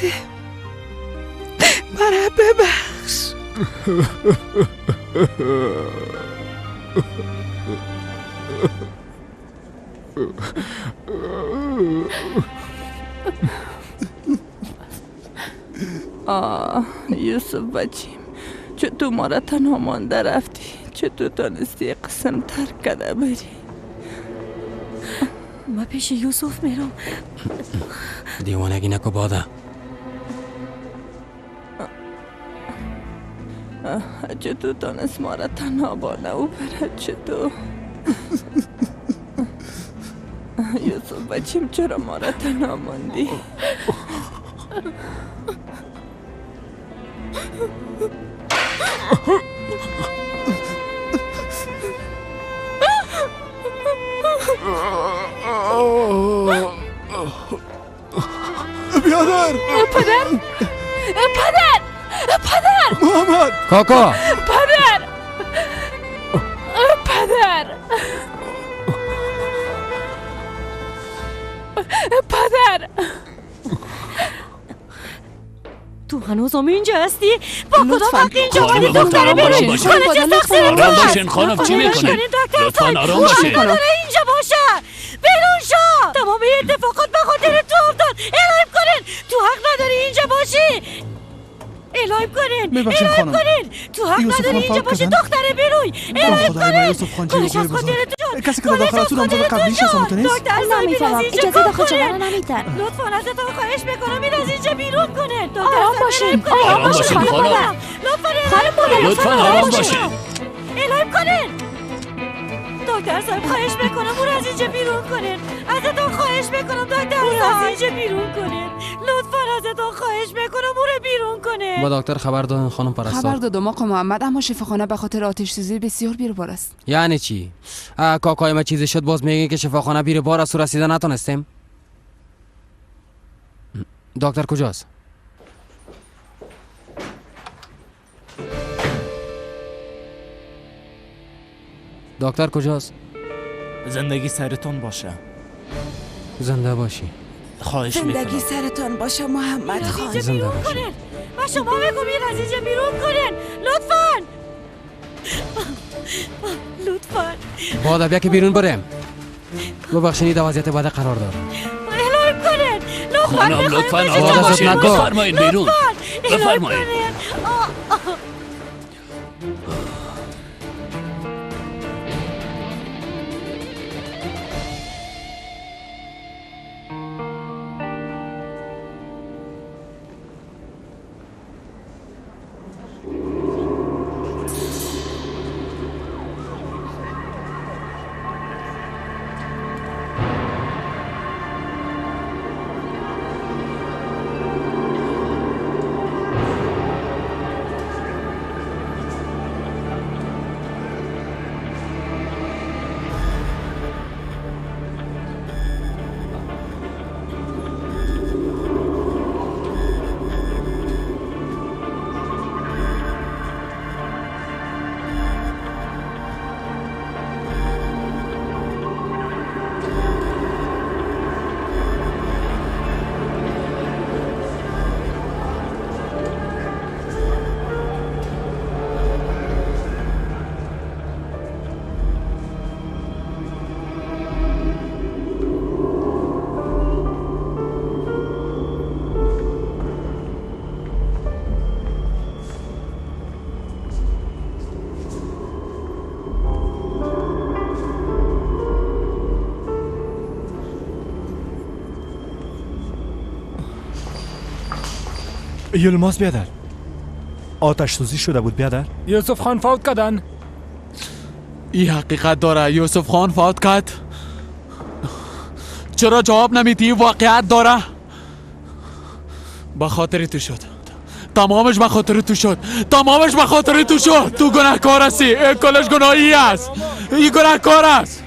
عزیزه مرا ببخش. یوسف بچیم، چطور ما را تنها مانده رفتی؟ چطور تانستی قسم ترک کرده بری؟ ما پیش یوسف میرم. دیوانگی نکو باده. چطور تانست ما را تنها بانه و برد؟ چطور؟ یوسف بچیم چرا ما را تنها ماندی؟ بیادر پدر پدر پدر محمد کاکا پدر پدر پدر تو هنوزم اینجا هستی؟ با کدام وقت اینجا خانم بودی؟ دختره برو آرام باشین خانم، چی میکنین؟ لطفاً آرام باشین. اینجا باشه بیرون شو. تمام اتفاقات به خاطر تو افتاد. الهی کنین تو حق نداری اینجا باشی. الهی کنین تو حق نداری اینجا باشی. دختره بیروی الهی کنین کلش از خاطر تو. کسی که داخل تو نامزد قبلیش حسابتو نیست؟ دکتر نمیتونم اجازه داخل شدن نمیتن. لطفاً ازتون خواهش میکنم این از اینجا بیرون کنین. آرام باشین آرام باشین خانم. لطفاً آرام باشین. الهی کنین دکتر صاحب خواهش میکنم اون از اینجا بیرون کنین. ازتون خواهش میکنم دکتر صاحب از اینجا بیرون کنین. لطفاً ازتون خواهش میکنم اون رو بیرون کنین. با دکتر خبر دادن خانم خبر پرستار؟ دادم آقا محمد، اما شفاخانه به خاطر آتش سوزی بسیار بیروبار است. یعنی چی؟ کاکای ما چیزی شد باز میگه که شفاخانه بیروبار است و رسیده نتونستیم؟ دکتر کجاست؟ دکتر کجاست؟ زندگی سرتون باشه. زنده باشی. خواهش زندگی میکنم. سرتان باشه محمد خان. زنده باشی. و شما بگم این از اینجا بیرون کنین لطفاً. لطفاً بادا بیا که بیرون بریم. ببخشید وضعیت بد قرار داد. الهی کنین. خانم لطفاً آرام آرام باشین. نکن. بفرمایید بیرون. بفرمایید. یلماس بیادر آتش سوزی شده بود بیادر. یوسف خان فوت کردن. این حقیقت داره یوسف خان فوت کرد. چرا جواب نمیدی؟ واقعیت داره. به خاطر تو شد. تمامش به خاطر تو شد. تمامش به خاطر تو شد. تو گناهکار هستی. این کلش گناهی است. این گناهکار است.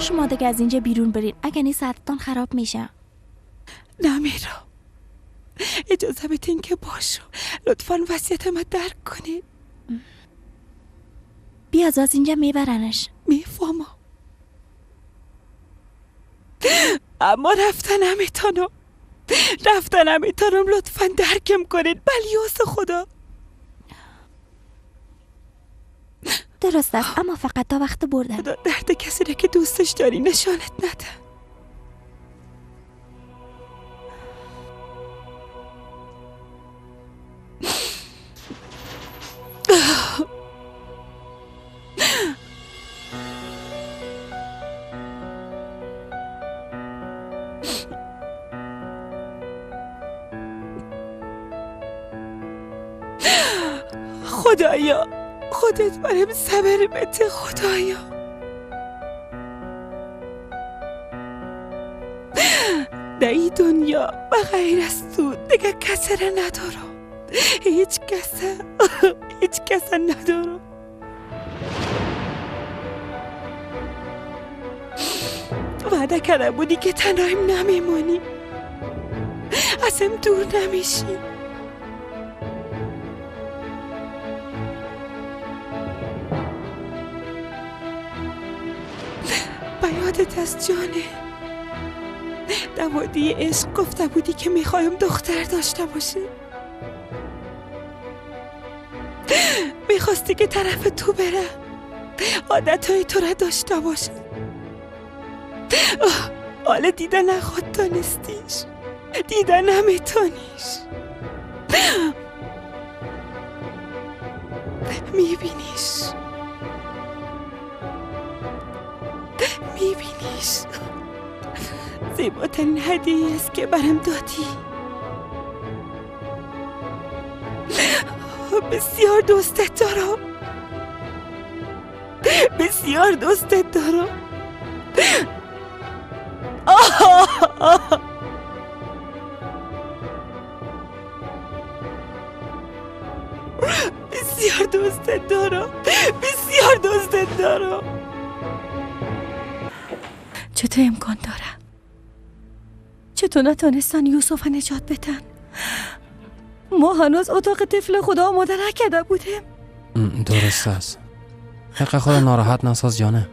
شما دیگه از اینجا بیرون برین، اگه نیست صحتتان خراب میشه. نه میرا، اجازه بدین که باشو. لطفاً وصیت ما درک کنید. بیاد از اینجا میبرنش. میفهمم، اما رفتن همیتانم لطفاً درکم کنید. بلیاس خدا. درست است، اما فقط تا وقت بردن. خدا درد کسی را که دوستش داری نشانت نده. خدایا خودت برام صبر بده. خدایا در این دنیا بغیر از تو دیگه کسی را ندارم. هیچ کس ندارم. وعده کرده بودی که تنهایم نمیمونی، ازم دور نمیشی. یادت از جانه در وادی عشق گفته بودی که میخوایم دختر داشته باشه. میخواستی که طرف تو بره، عادتهای تو را داشته باشه. حالا دیده نخواد دانستیش، دیده نمیتونیش. میبینیش زیباترین هدیه است که برام دادی. بسیار دوستت دارم، بسیار دوستت دارم. بسیار دوستت دارم، بسیار دوستت دارم. چطور امکان داره؟ چطور نتونستن یوسف نجات بدن؟ ما هنوز اتاق طفل خدا آماده نکرده بودیم. درست است. حق خود ناراحت نساز جانه.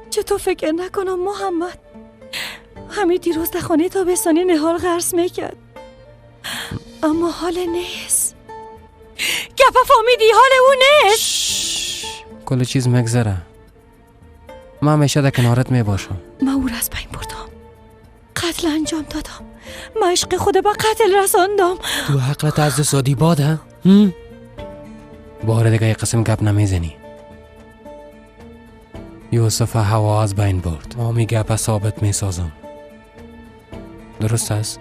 چطور فکر نکنم محمد همین دیروز در خانه تابستانی نهار قرص میکرد، اما حال نیست. گفه فهمیدی حال او نیست. کل چیز مگذره. من همیشه در کنارت میباشم. من او را از بین بردم، قتل انجام دادم، من عشق خود به قتل رساندم. تو حقلت از سادی باده؟ باره دیگه یک قسم گپ نمیزنی. یوسف هوا از بین برد، ما می گپ ثابت میسازم. درست است؟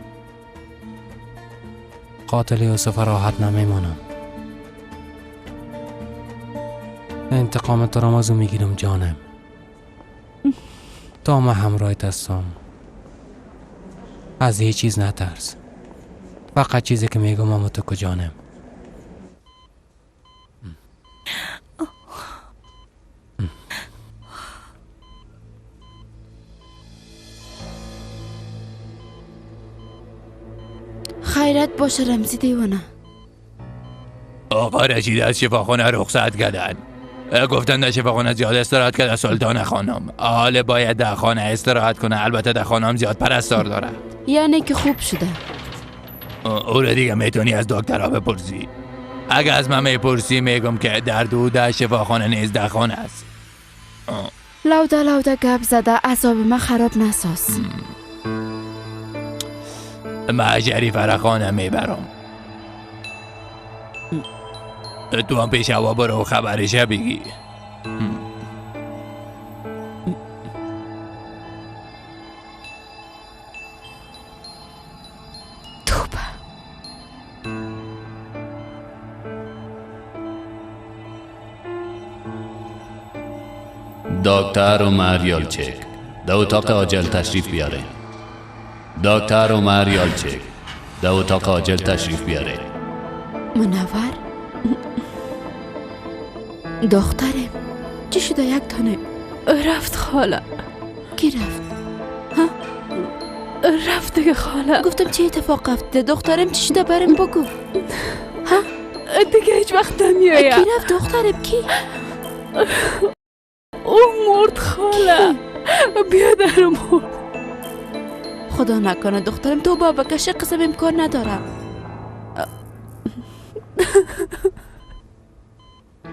قاتل یوسف راحت نمیمانم. انتقام تو را از او میگیرم جانم. تا ما همراهت هستم. از هیچ چیز نترس. فقط چیزی که میگم اما تو کجانم. خیرت باشه رمزی دیوانه. آقا رشید از شفاخانه رخصت کردن. گفتن در شفاخانه زیاد استراحت کرده سلطان خانم. حال باید در خانه استراحت کنه. البته در خانم زیاد پرستار داره. یعنی که خوب شده. او را دیگه میتونی از دکترها بپرسی. اگه از من میپرسی میگم که درد او در شفاخانه نیز در خانه است. لوده گپ زده اعصاب من خراب نساز. من شریف را خانه میبرم. تو هم پیش هوا برو و خبرش بگی. توبه. دکتر عمر یالچک در اتاق عاجل تشریف بیاره. دکتر عمر یالچک در اتاق عاجل تشریف بیاره. منور دخترم چی شده؟ یک تانه رفت خاله. کی رفت؟ رفت دیگه خاله. گفتم چه اتفاق افتاده؟ دخترم چی شده؟ برم بگو. دیگه هیچ وقت نمیاید. کی رفت دخترم؟ کی؟ او مرد خاله. بیادر مرد. خدا نکنه دخترم تو بابا کشه، قسم امکان نداره.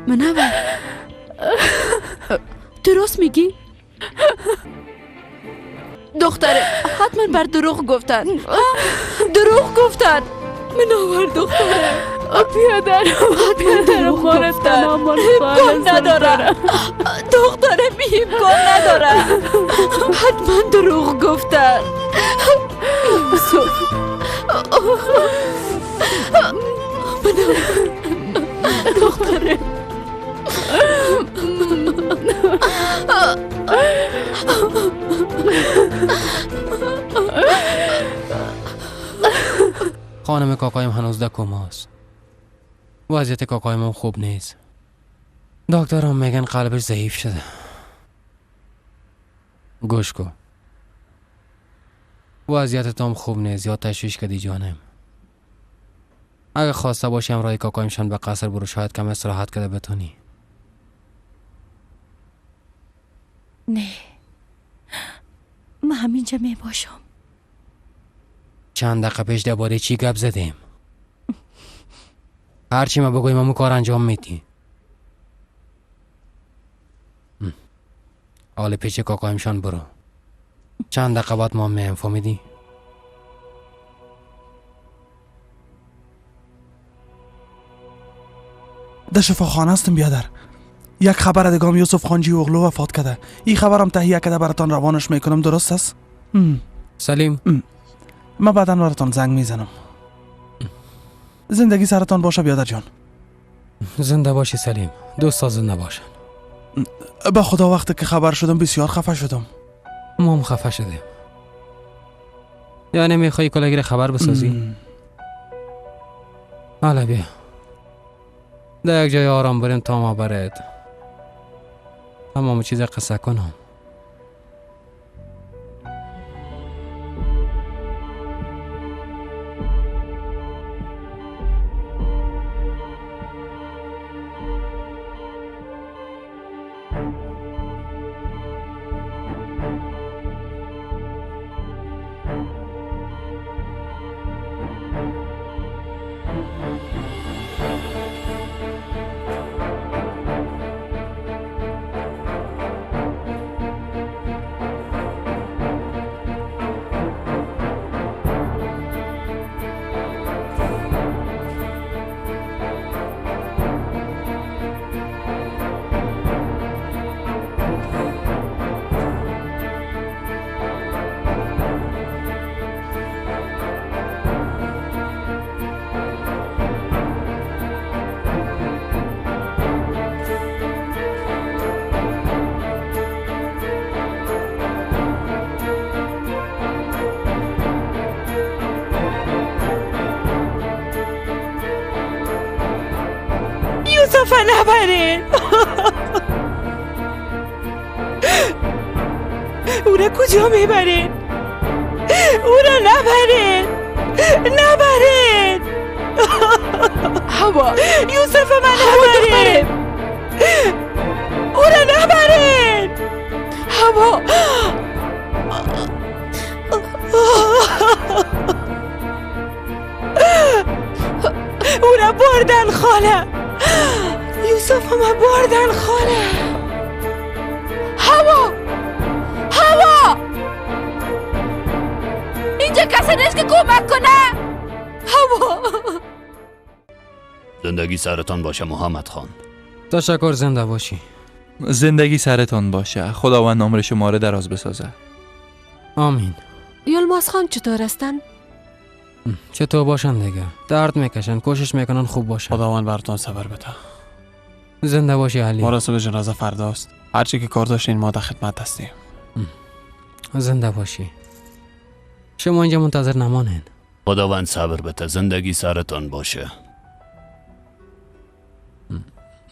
منور درست میگی؟ دخترم حتما بر دروغ گفتن. دروغ گفتن. منور دخترم. بیادر گفتن. امکان نداره. دخترم امکان نداره. حتما دروغ گفتن. یوسف دخترم خانم کاکایم هنوز در کماست. وضعیت کاکایم هم خوب نیست. دکترم میگن قلبش ضعیف شده. گوش کن. وضعیتت هم خوب نیست. زیاد تشویش کردی جانم. اگه خواسته باشی امرای کاکایمشان به قصر برو، شاید کم استراحت کرده بتونی. نه، من همینجا می باشم. چند دقیقه پیش درباره چی گپ زدیم؟ هرچی ما بگویم همون کار انجام میدی. حال پیش کاکایمشان برو. چند دقیقه بعد ما میم، فهمیدی؟ در شفاخانه هستم بیادر. یک خبر دیگه یوسف خانجی اوغلو وفات کرده. این خبرم تهیه کرده براتان روانش میکنم، درست است؟ سلیم من بعدا براتان زنگ میزنم. زندگی سرتان باشه بیادر جان. زنده باشی سلیم. دوستا زنده باشن. به خدا وقتی که خبر شدم بسیار خفه شدم. ما هم خفه شدیم. یعنی میخوایی کلاگیر خبر بسازی؟ حالا بیا در یک جای آرام بریم تا ما برد تمام چیز قصه کنم. یوسف نبرین. اونا کجا میبرین؟ اونا نبرین. نبرین. هوا یوسف من نبرین. اونا نبرین. هوا اونا بردن خاله. یوسف همه بردن خاله. هوا اینجا کسی نیست که کمک کنه. هوا زندگی سرتان باشه محمد خان. تشکر، زنده باشی. زندگی سرتان باشه. خداوند عمر شما رو دراز بسازه. آمین. یلماز خان چطور هستن؟ چطور باشن دیگه؟ درد میکشن، کوشش میکنن خوب باشن. خداوند براتون صبر بده. زنده باشی علی. مراسم جنازه فرداست. هرچی که کار داشتین ما در خدمت هستیم. زنده باشی. شما اینجا منتظر نمانین. خداوند صبر بده. زندگی سرتان باشه.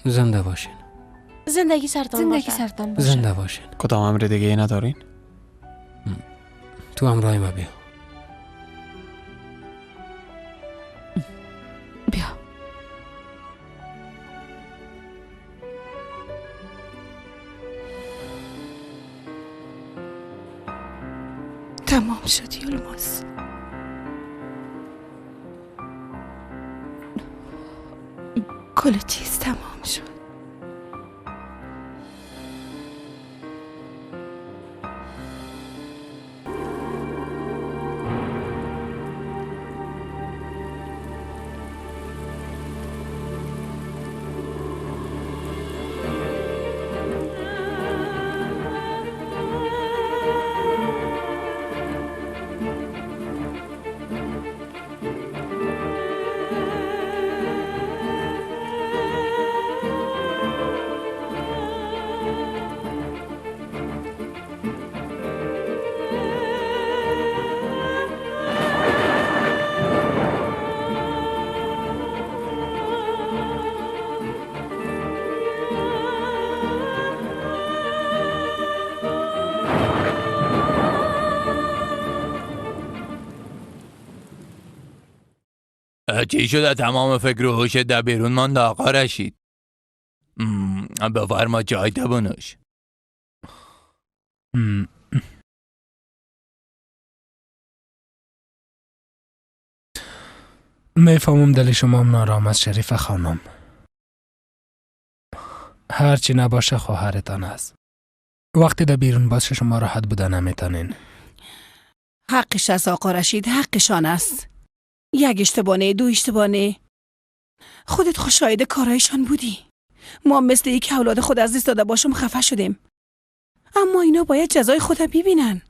زنده باشین. زندگی سرتان باشه. زنده باشین. کدام امر دیگه ای ندارین؟ تو همراه ما بیا. بیا. تمام شد یلماس. کل چیز تمام شد. چی شده تمام فکر و هوشت در بیرون مانده آقا رشید؟ بفرما چای بنوش. میفهمم دل شما هم نارام است شریف خانم. هرچی نباشه خواهرتان است. وقتی در بیرون باشه شما راحت بودن نمیتونین. حقش از آقا رشید، حقشان است. یک اشتبانه، دو اشتبانه. خودت خوشاید کارایشان بودی. ما مثل یک اولاد خود از دست داده باشم خفه شدیم. اما اینا باید جزای خود ببینن.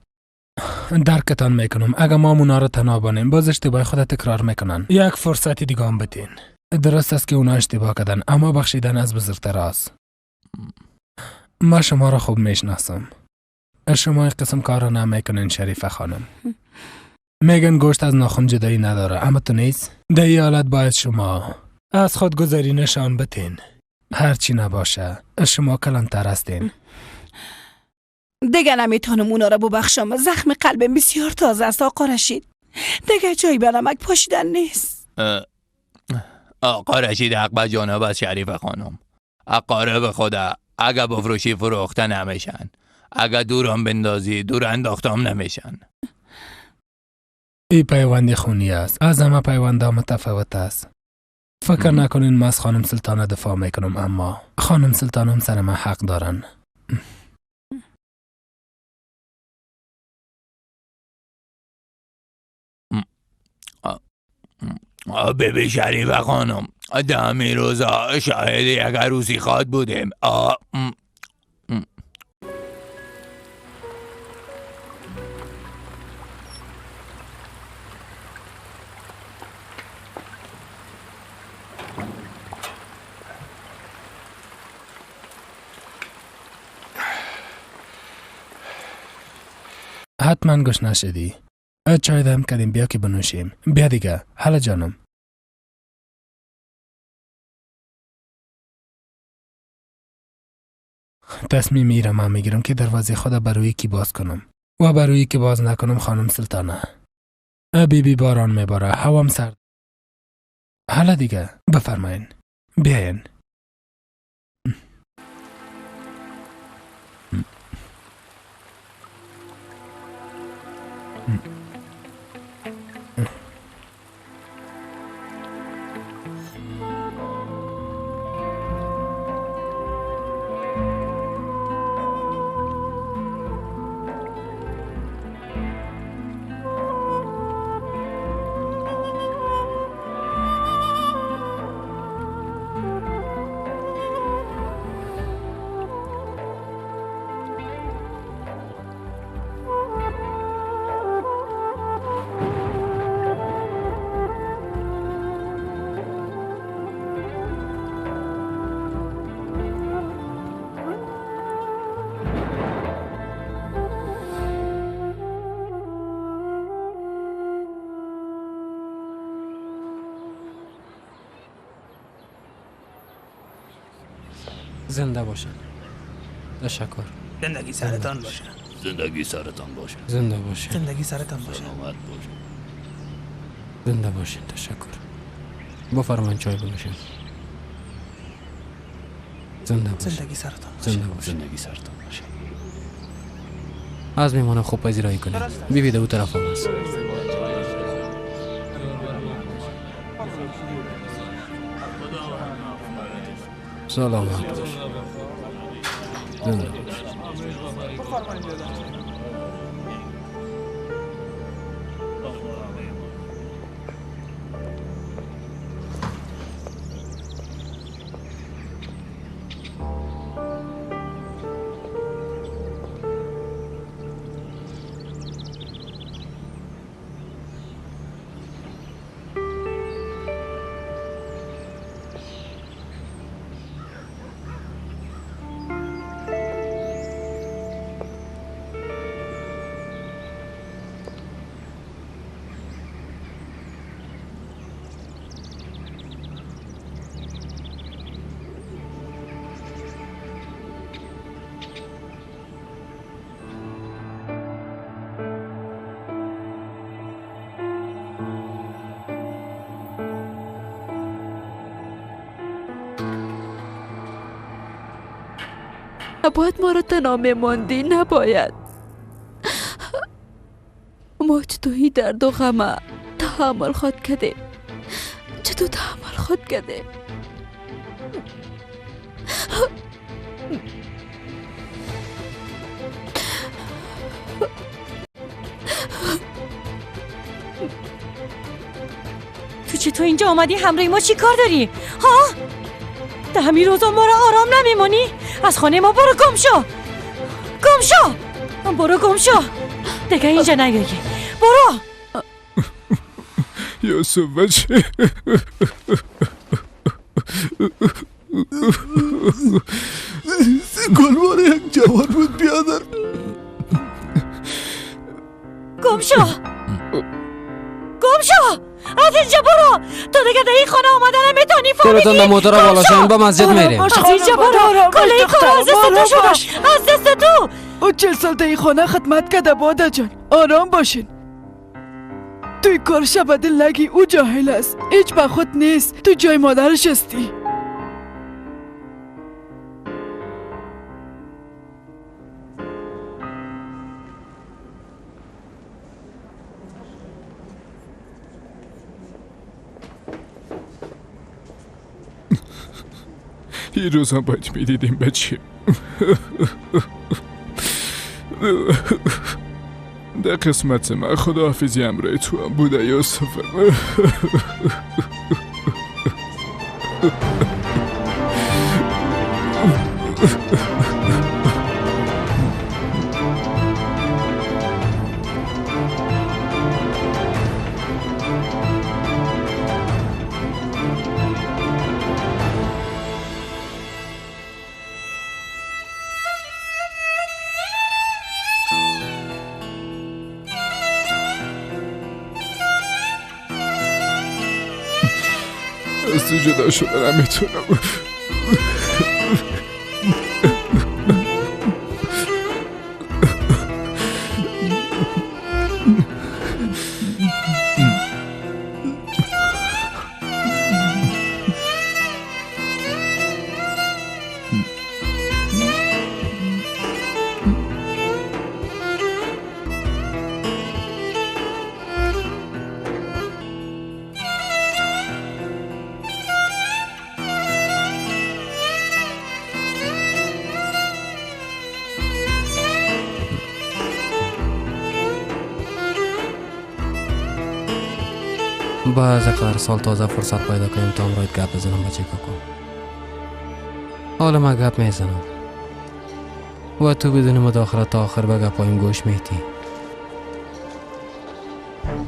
درکتان میکنم. اگه ما اونا رو تنها بانیم باز اشتباه خود تکرار میکنن. یک فرصتی دیگه هم بدین. درست است که اونا اشتباه کردن اما بخشیدن از بزرگتر است. ما شما را خوب میشناسم. شما این قسم کار را نمیکنین شریف خانم. میگن گوشت از ناخن جدایی نداره اما تو نیست. در این حالت باید شما از خود گذاری نشان بتین. هرچی نباشه شما کلانتر هستین. دیگه نمیتونم اونا را ببخشم. زخم قلبم بسیار تازه است آقا رشید. دیگه جایی به نمک پاشیدن نیست. آقا رشید حق به جانب از شریف خانم. اقارب خدا اگه بفروشی فروخته نمیشن. اگه دورم بندازی دور انداختم نمیشن. این پیوندی خونی است. از همه پیونده متفاوت است. فکر نکنین من از خانم سلطانه دفاع میکنم اما خانم سلطانه هم سر من حق دارن. ببی شریف خانم دمی روزا شاهد یک عروسی خواد بودیم. حتما گوش نشدی. چای دم کردیم بیا که بنوشیم. بیا دیگه. حالا جانم. تصمیم میرم من میگیرم که دروازه خود بروی کی باز کنم و بروی که باز نکنم خانم سلطانه. بی باران میباره هوام سرد. حالا دیگه بفرمایین. بیاین. زنده باشن. تشکر. زندگی سرتان باشه. زندگی سرتان باشه. زنده باشین. زندگی سرتان باشه. سلامت باشه. زنده باشین. تشکر. بفرمایید چای بنوشین. زنده باشین. زندگی سرتان باشه. زنده باشین. زندگی سرتان باشه. از میمانه خوب پذیرایی کنید. بیبیده او طرف هم هست. سلامت باش. زنده باش. نباید ما را تنها میماندی. نباید. ما چطوری درد و غم تحمل خود کردیم. چطور تحمل خود کردیم. تو چطور اینجا آمدی؟ همراه ما چی کار داری؟ ها؟ ده همین روزا ما را آرام نمیمانی؟ از خانه ما برو گم شو. گم شو. برو گم شو. دیگه اینجا نیایی. برو. یوسف بچه. گلوار یک جوان بود بیادر. گم شو. گم شو. از اینجا برو. تو دیگه در این خانه آمدن نمیتونی. فهمیدی؟ دلتون موتور بالا شاین با مسجد میریم. از اینجا برو. کل این کار از دست تو شد. از دست تو. او 40 سال در این خانه خدمت کرده باده جان. آرام باشین. توی کار شب دل نگی. او جاهل است. هیچ به خود نیست. تو جای مادرش هستی. یه روز هم باید میدیدیم بچه. در قسمت من خداحافظی همراه تو هم بوده یوسف. از تو جدا شدن نمیتونم. بعض قرار سال تازه فرصت پیدا کنیم تا امروز گپ بزنم بچه کاکو. حالا من گپ میزنم و تو بدون مداخلت تا آخر به گپایم گوش میتی.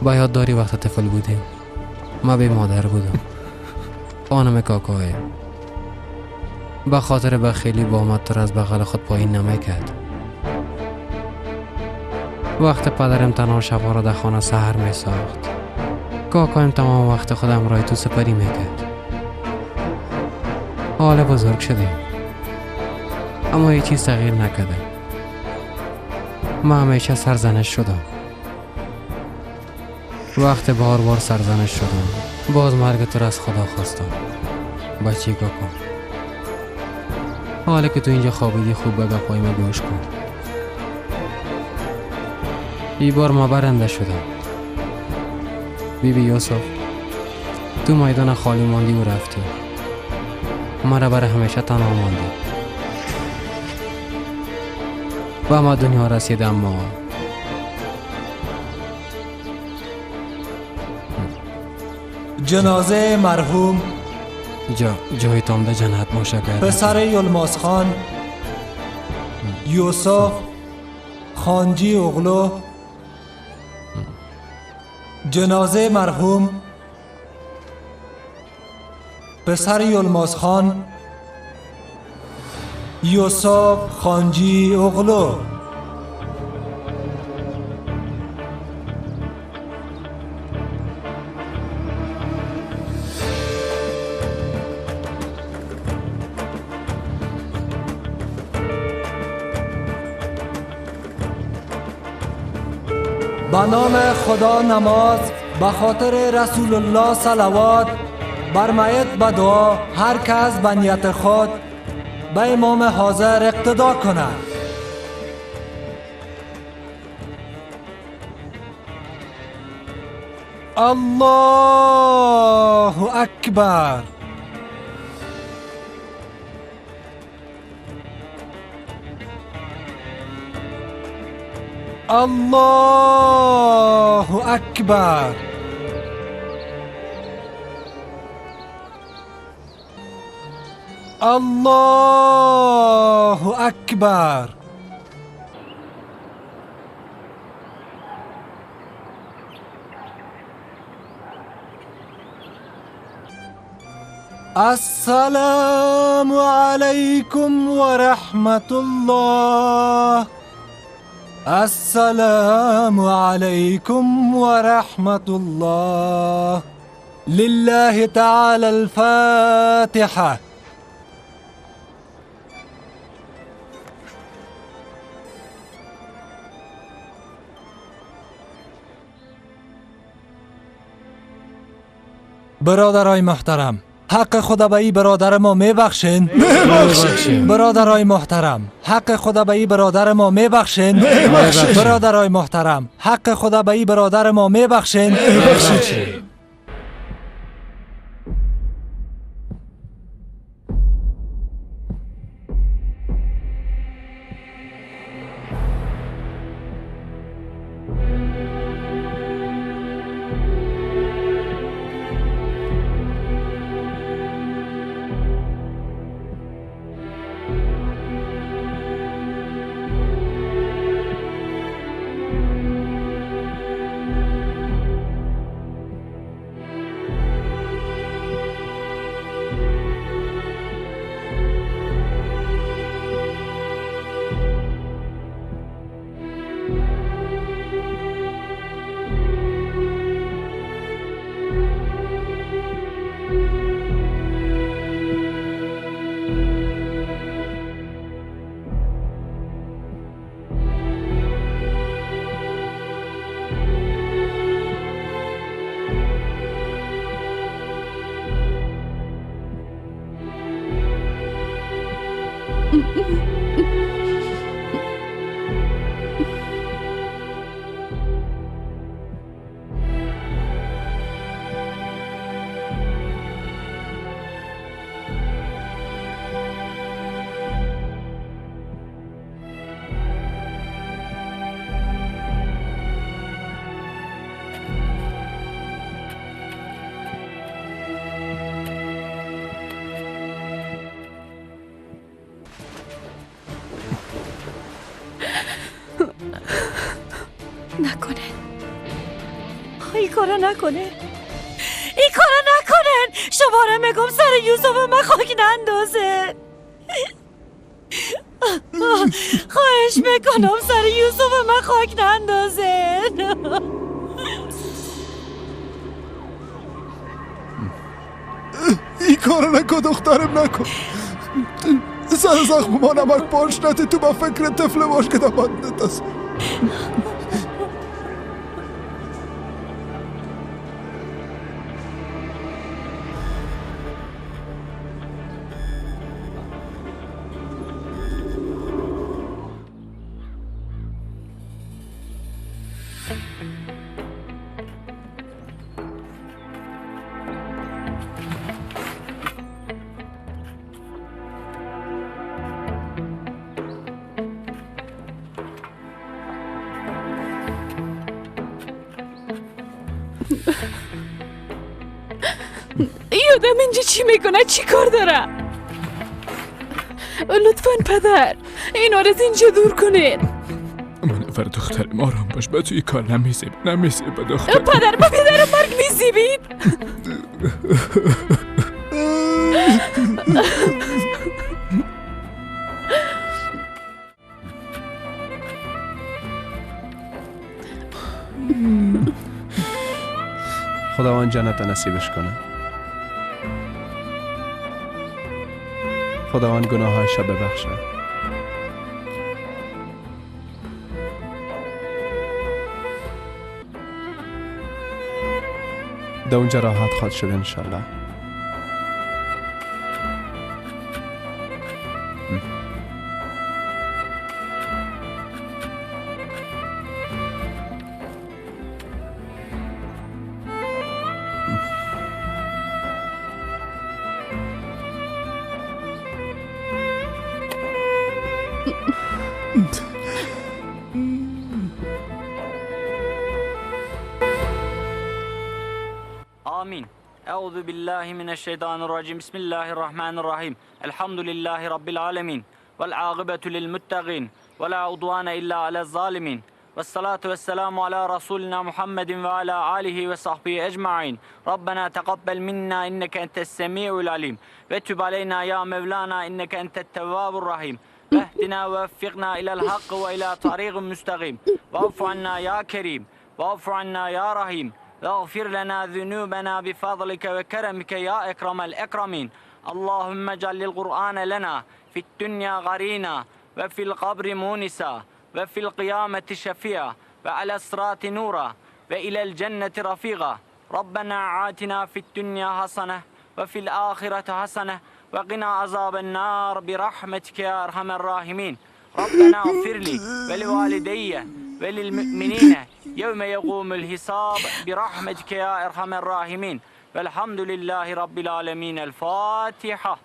با یاد داری وقت طفل بودیم من به مادر بودم، خانم کاکاه به خاطر بخیلی با آمد از بغل خود پایین نمیکرد. وقت پدرم تنها شبها را در خانه سحر می ساخت. کاکایم تمام وقت خودم رای تو سپری میکرد. حالا بزرگ شدیم اما هیچ چیز تغییر نکرده. من همیشه سرزنش شدم. وقت بار سرزنش شدم، باز مرگ تو را از خدا خواستم. بچه گا کن. حالا که تو اینجا خوابیدی خوب به گپای ما گوش کن. ای بار ما برنده شدم. بیبی یوسف، تو میدان خالی ماندی و رفتی. مرا برای همیشه تنها ماندی. و ما دنیا رسیدم. ما جنازه مرحوم جای تامده جنت باشه کرد. پسر یلماز خان یوسف خانجی اغلو. جنازه مرحوم پسر یلماز خان یوسف خانجی اغلو. به نام خدا نماز، به خاطر رسول الله صلوات، بر میت به دعا هر کس به نیت خود به امام حاضر اقتدا کند. الله اکبر. الله اکبر. الله اکبر. السلام علیکم و رحمت الله. السلام علیکم و رحمت الله. لله تعالی الفاتحه. برادرای محترم، حق خدا به ای برادر ما میبخشین؟ برادرای محترم، حق خدا به ای برادر ما میبخشین؟ برادرای محترم، حق خدا به ای برادر ما میبخشین؟ نکنه. این کارو نکنن. شما را میگم سر یوسف من خاک نندازه. خواهش میکنم سر یوسف من خاک نندازه. این کارو نکن دخترم، نکن. سر زخم ما نمک پاش نتی تو با فکر طفل باش که دمت نتاس. یادم اینجا چی میکنه؟ چی کار داره؟ لطفاً پدر اینا رو از اینجا دور کنید. منور دخترم آرام باش، به توی کار نمیزیب به دخترم. پدر با پدرم مرگ میزیبید. خداوند جنت نصیبش کنه. خداوند گناهایش را ببخشه. در اونجا راحت خواهد شد انشالله. آمین. اعوذ بالله من الشیطان الرجیم. بسم الله الرحمن الرحیم. الحمد لله رب العالمین والعاقبة للمتقین ولا عدوان الا على الظالمین والصلاة والسلام على رسولنا محمد وعلى آله وصحبه اجمعین. ربنا تقبل منا انك انت السميع العليم وتب علينا يا مولانا انك انت التواب الرحيم واهدنا ووفقنا الى الحق والى طريق مستقيم واعف عنا يا كريم واعف عنا يا رحيم واغفر لنا ذنوبنا بفضلك وكرمك يا أكرم الأكرمين. اللهم اجعل القرآن لنا في الدنيا قرينا وفي القبر مونسا وفي القيامة شفيعا وعلى الصراط نورا وإلى الجنة رفيقا. ربنا آتنا في الدنيا حسنة وفي الآخرة حسنة وقنا عذاب النار برحمتك يا أرحم الراحمين. ربنا اغفر لي ولوالدي وللمؤمنين يوم يقوم الحساب برحمتك يا أرحم الراحمين والحمد لله رب العالمين. الفاتحة.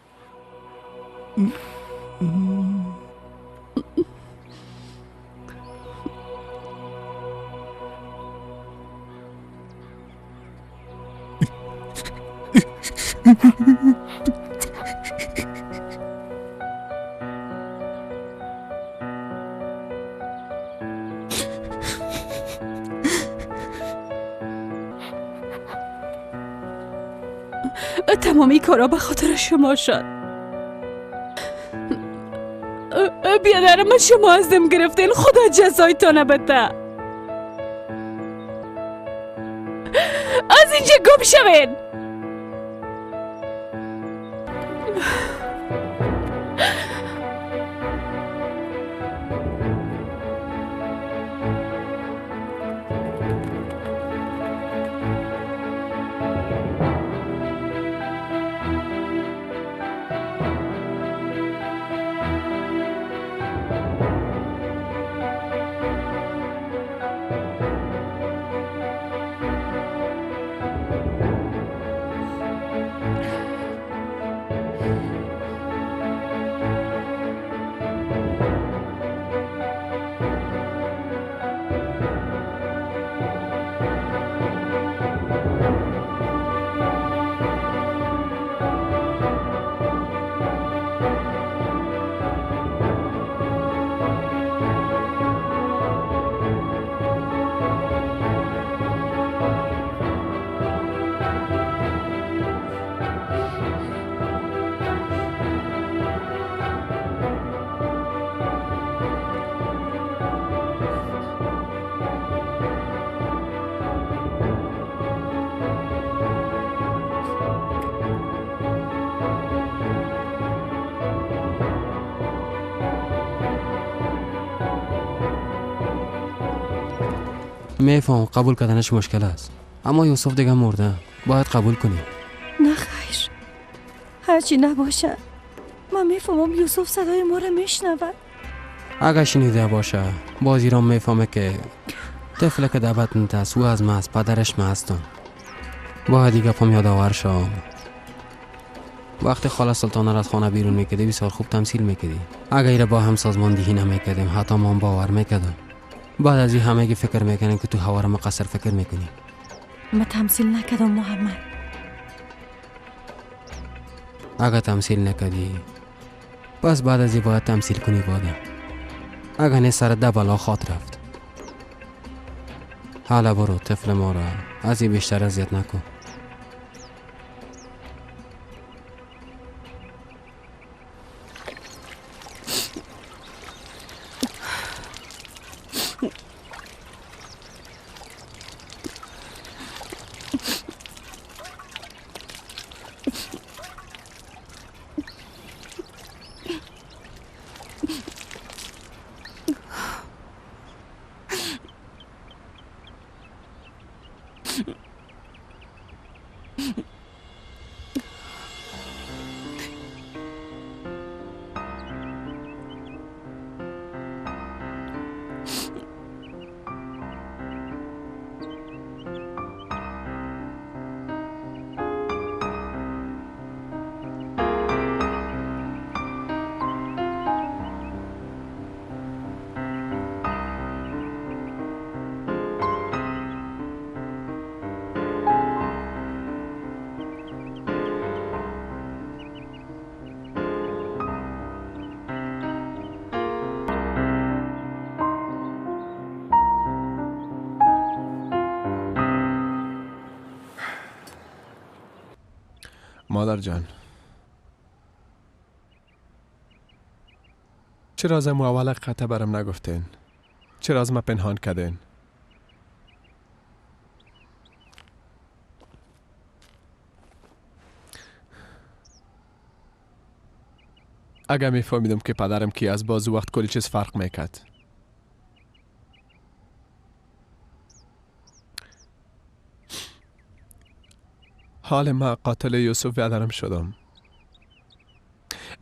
تمامی کارا به خاطر شما شد. بیادر من شما ازم گرفتین، خدا جزایتان بده. از اینجا گم شوین. میفهم قبول کردنش مشکل است، اما یوسف دیگه مرده، باید قبول کنی. نه خیر، هرچی نباشه من میفهمم یوسف صدای ما رو میشنود. اگه شنیده باشه باز ایران میفهمه که طفله که در بطن است او از ماست، پدرش ماستم. باید دیگه پام یادآور شم. وقتی خاله سلطانه را از خانه بیرون میکردی بسیار خوب تمثیل میکردی. اگه ایره با هم سازماندهی نمیکردیم حتی ما هم باور میکردم. بعد از این همه فکر میکنیم که تو هوا را مقصر فکر میکنی. من تمثیل نکردم محمد. اگه تمثیل نکردی پس بعد از این باید تمثیل کنی. بادم اگه نه سر ده بلا خاط رفت. حالا برو طفل ما را از این بیشتر اذیت نکن. مادر جان، چرا از امو اول قطع برم نگفتین؟ چرا از ما پنهان کردین؟ اگه میفهمیدم که پدرم کی از بازو وقت کلی چیز فرق میکرد. حال ما قاتل یوسف بیادرم شدم.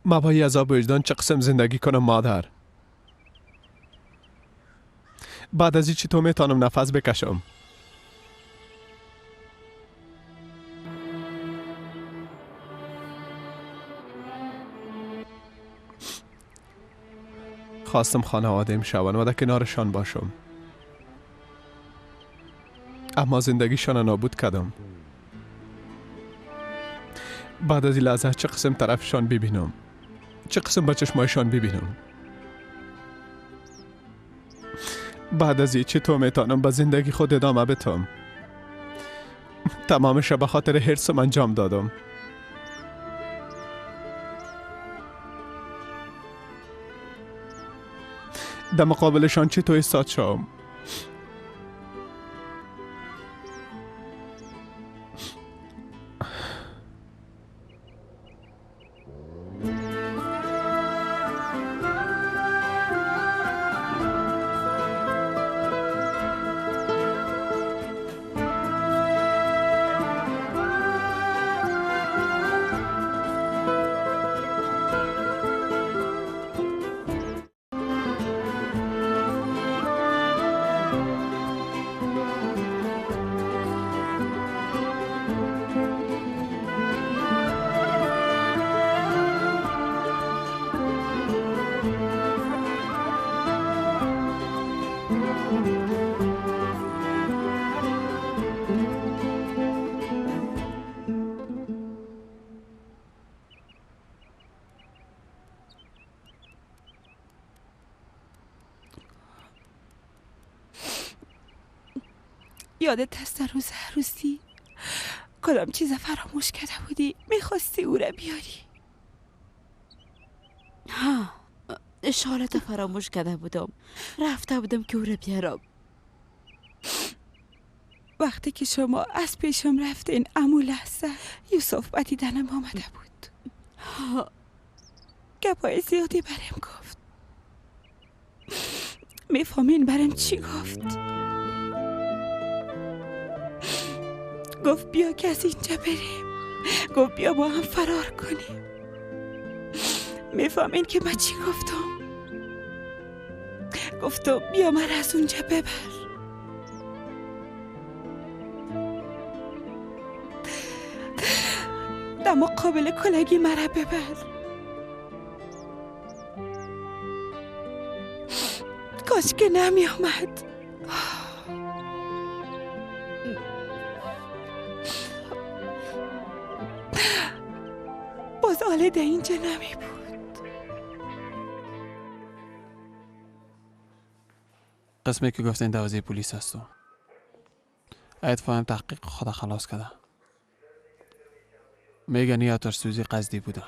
ما با یه عذاب وجدان چه قسم زندگی کنم مادر؟ بعد از این چی تو میتونم نفس بکشم؟ خواستم خانواده‌ام شوند و در کنارشان باشم، اما زندگیشان نابود کردم. بعد از این لحظه چه قسم طرفشان ببینم، چه قسم با چشمایشان ببینم؟ بعد از این چطور میتونم با زندگی خود ادامه بدم؟ تمامش به خاطر حرصم انجام دادم. در مقابلشان چطور ایستاد شوم؟ یادت هست روز عروسی کدام چیز فراموش کرده بودی؟ میخواستی او را بیاری؟ ها، شالت فراموش کرده بودم، رفته بودم که او را بیارم. وقتی که شما از پیشم رفتین امو لحظه یوسف با دیدنم آمده بود. گپای زیادی برم گفت. میفهمین برم چی گفت؟ گفت بیا که از اینجا بریم. گفت بیا با هم فرار کنیم. میفهمین که من چی گفتم؟ گفتم بیا من از اونجا ببر. در مقابل کلگی مرا ببر. کاش که نمی آمد. باز آلده اینجا نمی بود. قسمی که گفتین دوازه پلیس هستو اتفاقا تحقیق خدا خلاص کرده. میگن یه آتش سوزی قصدی بوده.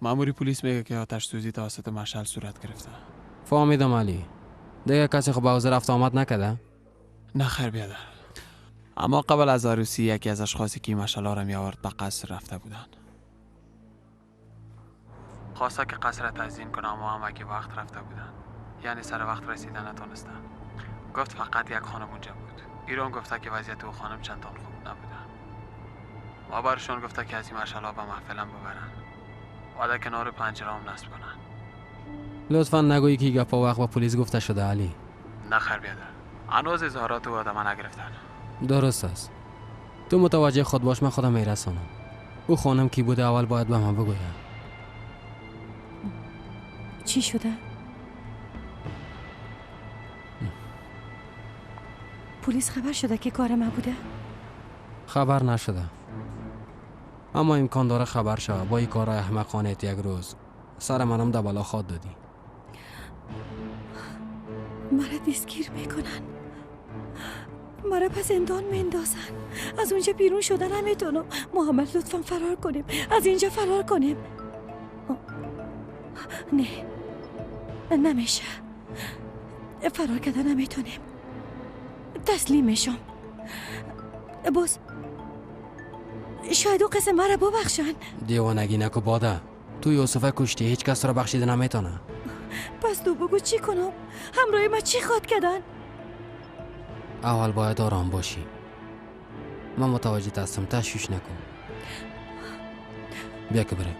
ماموری پلیس میگه که آتش سوزی توسط مشعل صورت گرفته. فهمیدم علی. دیگه کسی خب باوزه رفت آمد نکده؟ نه خیر بیادر. اما قبل از عروسی یکی از اشخاصی که مشعل ها رو می آورد به قصر رفته بودن. خواسته که قصر تزیین کنه اما هم اگه وقت رفته بودن. یعنی سر وقت رسیدن نتونستن. گفت فقط یک خانم اونجا بود. ایران گفته که وضعیت او خانم چندان خوب نبوده. ما برشون گفته که از این مشعل ها به محفلم ببرن. بعد کنار پنجره هم نصب کنن. لطفا نگویی که گپا وقت با پلیس گفته شده علی. نه خیر بیادر. هنوز اظهارات او آدم نگرفتن. درست است. تو متوجه خود باش، من خودم میرسانم. او خانم کی بوده اول باید به من بگوید. چی شده؟ پلیس خبر شده که کار ما بوده؟ خبر نشده. اما امکان داره خبر شود. با این کارهای احمقانه یک روز سر منم در بالا خواد دادی. مرا دستگیر میکنن، مرا پس زندان میندازن. از اونجا بیرون شدن نمیتونم. محمد لطفا فرار کنیم، از اینجا فرار کنیم. نه نمیشه، فرار کردن نمیتونیم. تسلیم میشم. باز شاید او قسم مرا ببخشن. دیوانگی نکو باده. تو یوسفه کشتی، هیچ کس را بخشیده نمیتونه. پس تو بگو چی کنم؟ همراه ما چی خواد کردن؟ اول باید آرام باشی. من متوجه هستم، تشویش نکن. بیا که بریم.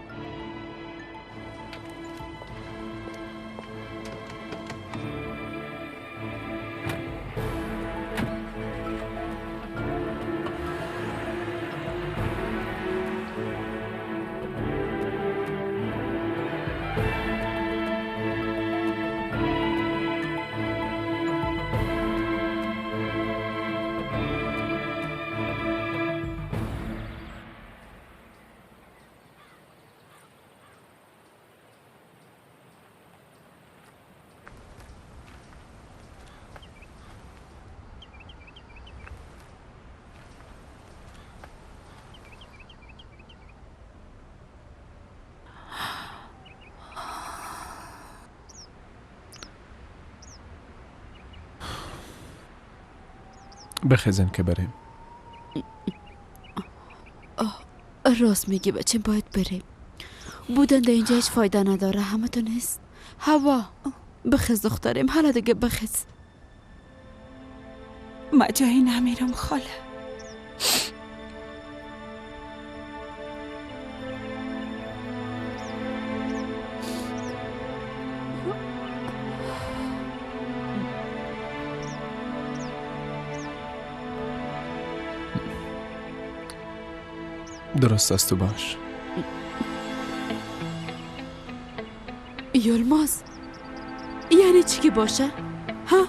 بخیزن که بریم. راست میگی بچه، باید بریم. بودن در اینجا هیچ فایده نداره، همه تو نیست. هوا بخیز دختریم، حالا دیگه بخیز. ما جایی نمیرم خاله. درست است تو باش. یلماز یعنی چی که باشه؟ ها؟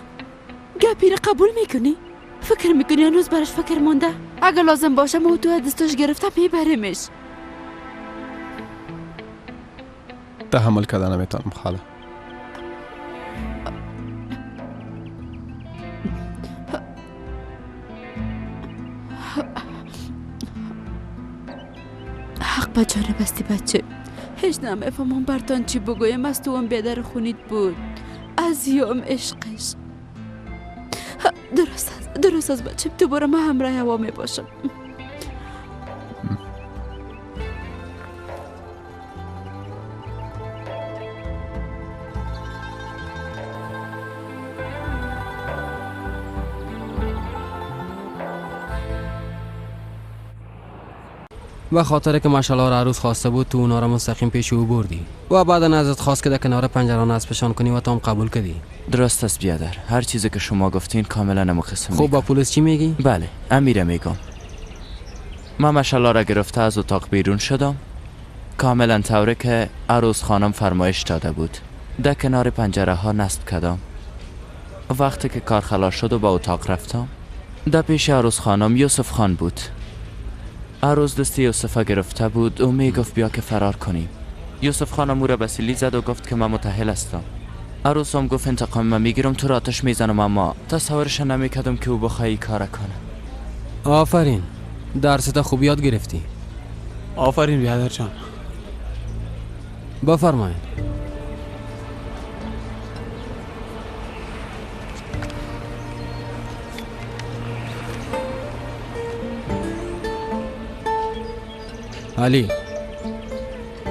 گپی را قبول میکنی؟ فکر میکنی هنوز برش فکر مونده؟ اگر لازم باشه ما تو دستش گرفته میبریمش. تحمل کردن نمیتونم خاله. حق به جانب استی بچه. هیچ نمیفهمم برتان چی بگویم. از تو هم بیادر خونید بود، از یام عشقش. درست است بچه، تو برو، من همراه هوا می باشم. به خاطر که ماشاءالله را عروس خواسته بود تو اونا را مستقیم پیش او بردی و بعدا ازت خواست که در کنار پنجره نصبشان کنی و تو هم قبول کردی. درست است بیادر، هر چیزی که شما گفتین کاملا همو قسم. خب با پلیس چی میگی؟ بله امیره میگم. من ماشاءالله را گرفته از اتاق بیرون شدم، کاملا طوره که عروس خانم فرمایش داده بود. در کنار پنجره ها نصب کردم. وقتی که کار خلاص شد و با اتاق رفتم، در پیش عروس خانم یوسف خان بود. عروس دستی یوسفه گرفته بود و میگفت بیا که فرار کنیم. یوسف خانم او را به سیلی زد و گفت که من متأهل هستم. عروس هم گفت انتقام من میگیرم، تو را آتش میزنم، اما تصورش نمیکردم که او بخواه کار کنه. آفرین، درست خوب یاد گرفتی. آفرین بیادر جان. بفرمایید. علی،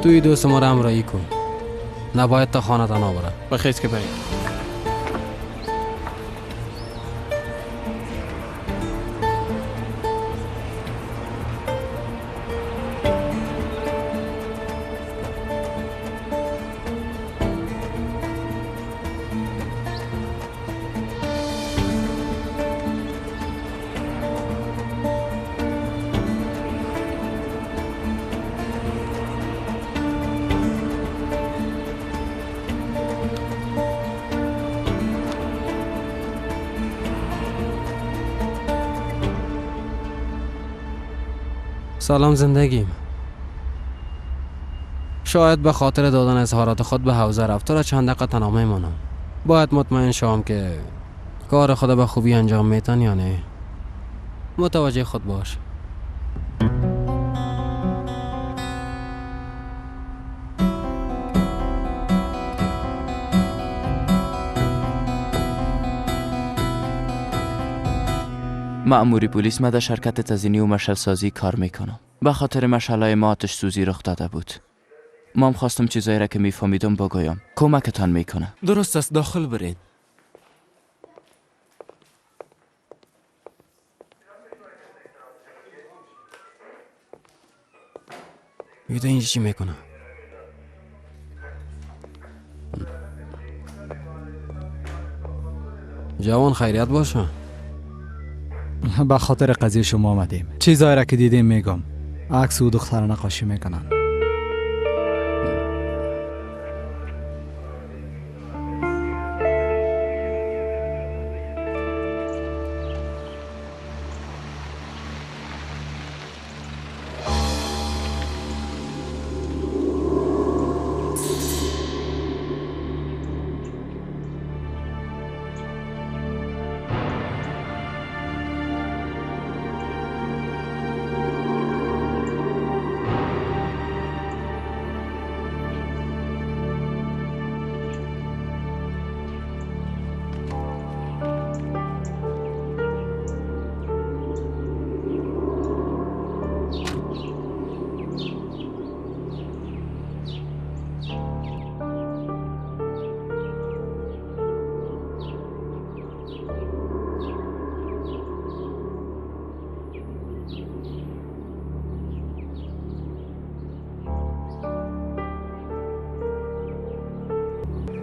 توی دوست ما را همراهی کن. نباید تا خانه تنها بره. بخیز که برید. سلام زندگیم. شاید به خاطر دادن اظهارات خود به حوزه رفت را چند دقیقه تنها میمانم. باید مطمئن شوم که کار خود به خوبی انجام میتن یا نه. متوجه خود باش. مأموری پلیس ما در شرکت تزیینی و مشعل سازی کار میکنم. به خاطر مشعلهای ما آتش سوزی رخ داده بود. ما هم خواستم چیزایی را که میفهمیدم بگویم. کمکتان میکنه. درست است، داخل برید. بیده اینجا چی میکنه؟ جوان خیریت باشه. به خاطر قضیه شما آمدیم. چیزایی را که دیدیم میگم. عکس و دختر نقاشی میکنن.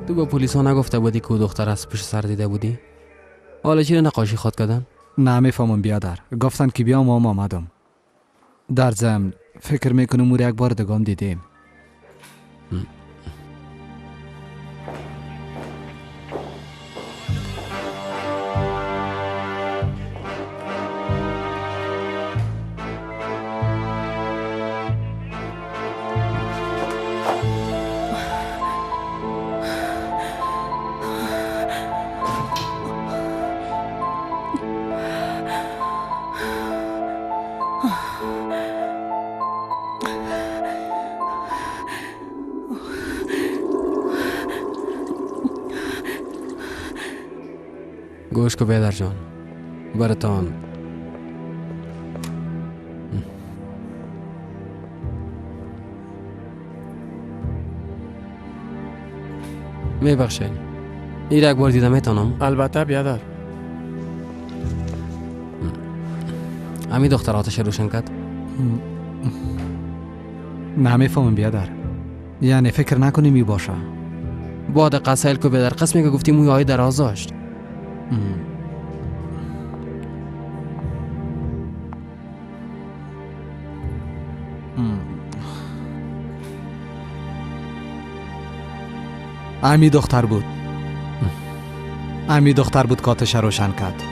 تو با پلیس ها نگفته بودی که او دختر از پشت سر دیده بودی؟ حالا چی نقاشی خود کردن؟ نه میفهمم بیادر. گفتن که بیام و آمدم. در ضمن فکر میکنم او را یک بار دگام دیدیم. گوش کو بیادر جان، برتان میبخشین. این یک بار دیده میتونم؟ البته بیادر. امی دختر آتش روشن کرد؟ نمیفهمم بیادر. یعنی فکر نکنی می باشه. بعد قصایل که بیادر قسمی که گفتی موی های دراز داشت. امی دختر بود. امی دختر بود که آتش روشن کرد.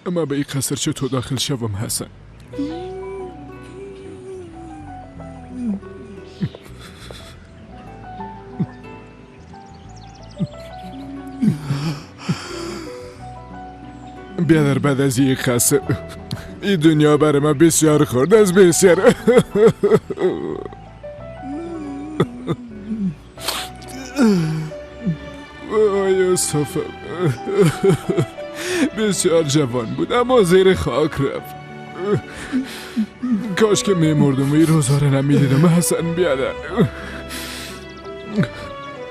اما به این قصر چطور داخل شوم حسن؟ بیادر بعد از این قصر این دنیا برای من بسیار خورد از بسیار. یوسف بسیار جوان بود اما زیر خاک رفت. کاش که میمردم و این روزها رو نمیدیدم حسن بیادر.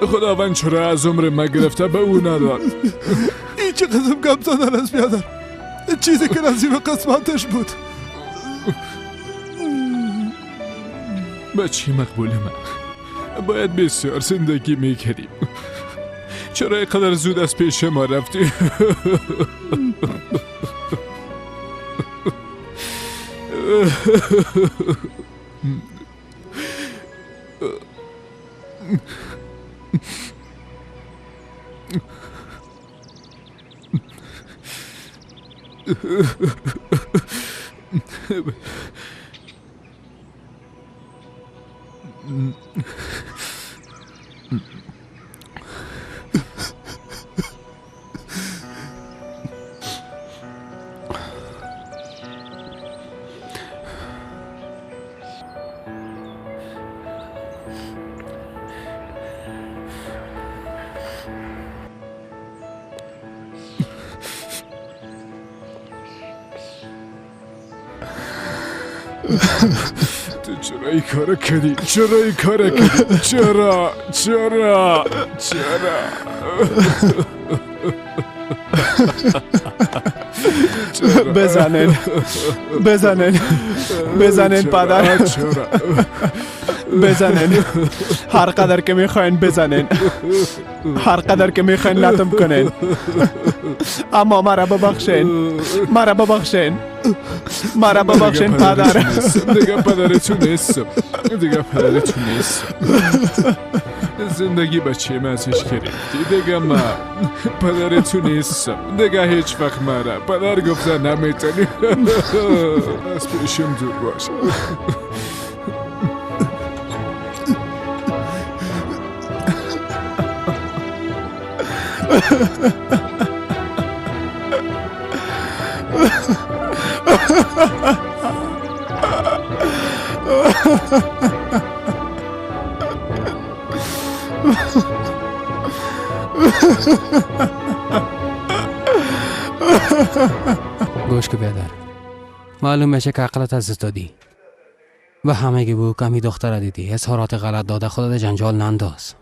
خداوند چرا از عمر من گرفته به او نداد. این چه قسم گم زدن است بیادر. چیزی که نصیب قسمتش بود. بچه مقبول من باید بسیار زندگی میکردیم. چرا اینقدر زود از پیش ما رفتی؟ تو چرا این کارو کردی؟ چرا؟ بزنین پدر. بزنین هر قدر که میخواین بزنین، هر قدر که میخواین لطم کنین، اما مرا ببخشین پدر. دیگه پدرتون نیستم. زندگی بچه من ازش گرفتی. دیگه من پدرتون نیستم. دیگه هیچ وقت مرا پدر گفتن نمیتونی. از پیشم دور باش. گوش که بیادر، معلوم میشه که عقلت از دست دادی و همه بو کمی دختر دیدی. اظهارات غلط داده خودت جنجال ننداز.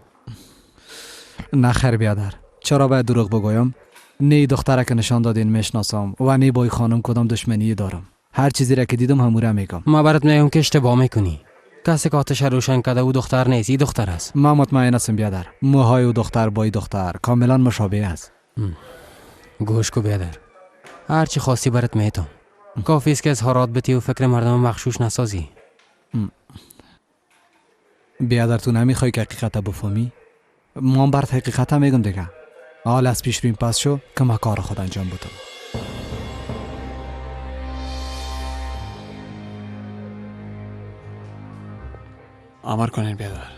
نه خیر بیادر، چرا باید دروغ بگویم؟ نی دختره که نشان دادین میشناسم و نی بای خانم کدام دشمنی دارم. هر چیزی را که دیدم هموره میگم. ما برات میگم که اشتباه میکنی. کسی که آتش روشن کرده او دختر نیست، این دختر است. من مطمئن هستم بیادر. موهای او دختر با این دختر کاملا مشابه است. گوش کو بیادر. هر چی خواستی برات میتونم. کافی است که اظهارات بتی و فکر مردم مغشوش نسازی. بیادر تو نمیخوای که حقیقت بفهمی؟ من برات حقیقت میگم دیگه. حال از پیش رویم پس شو که من کار خود انجام بدم. امر کنین بیادر.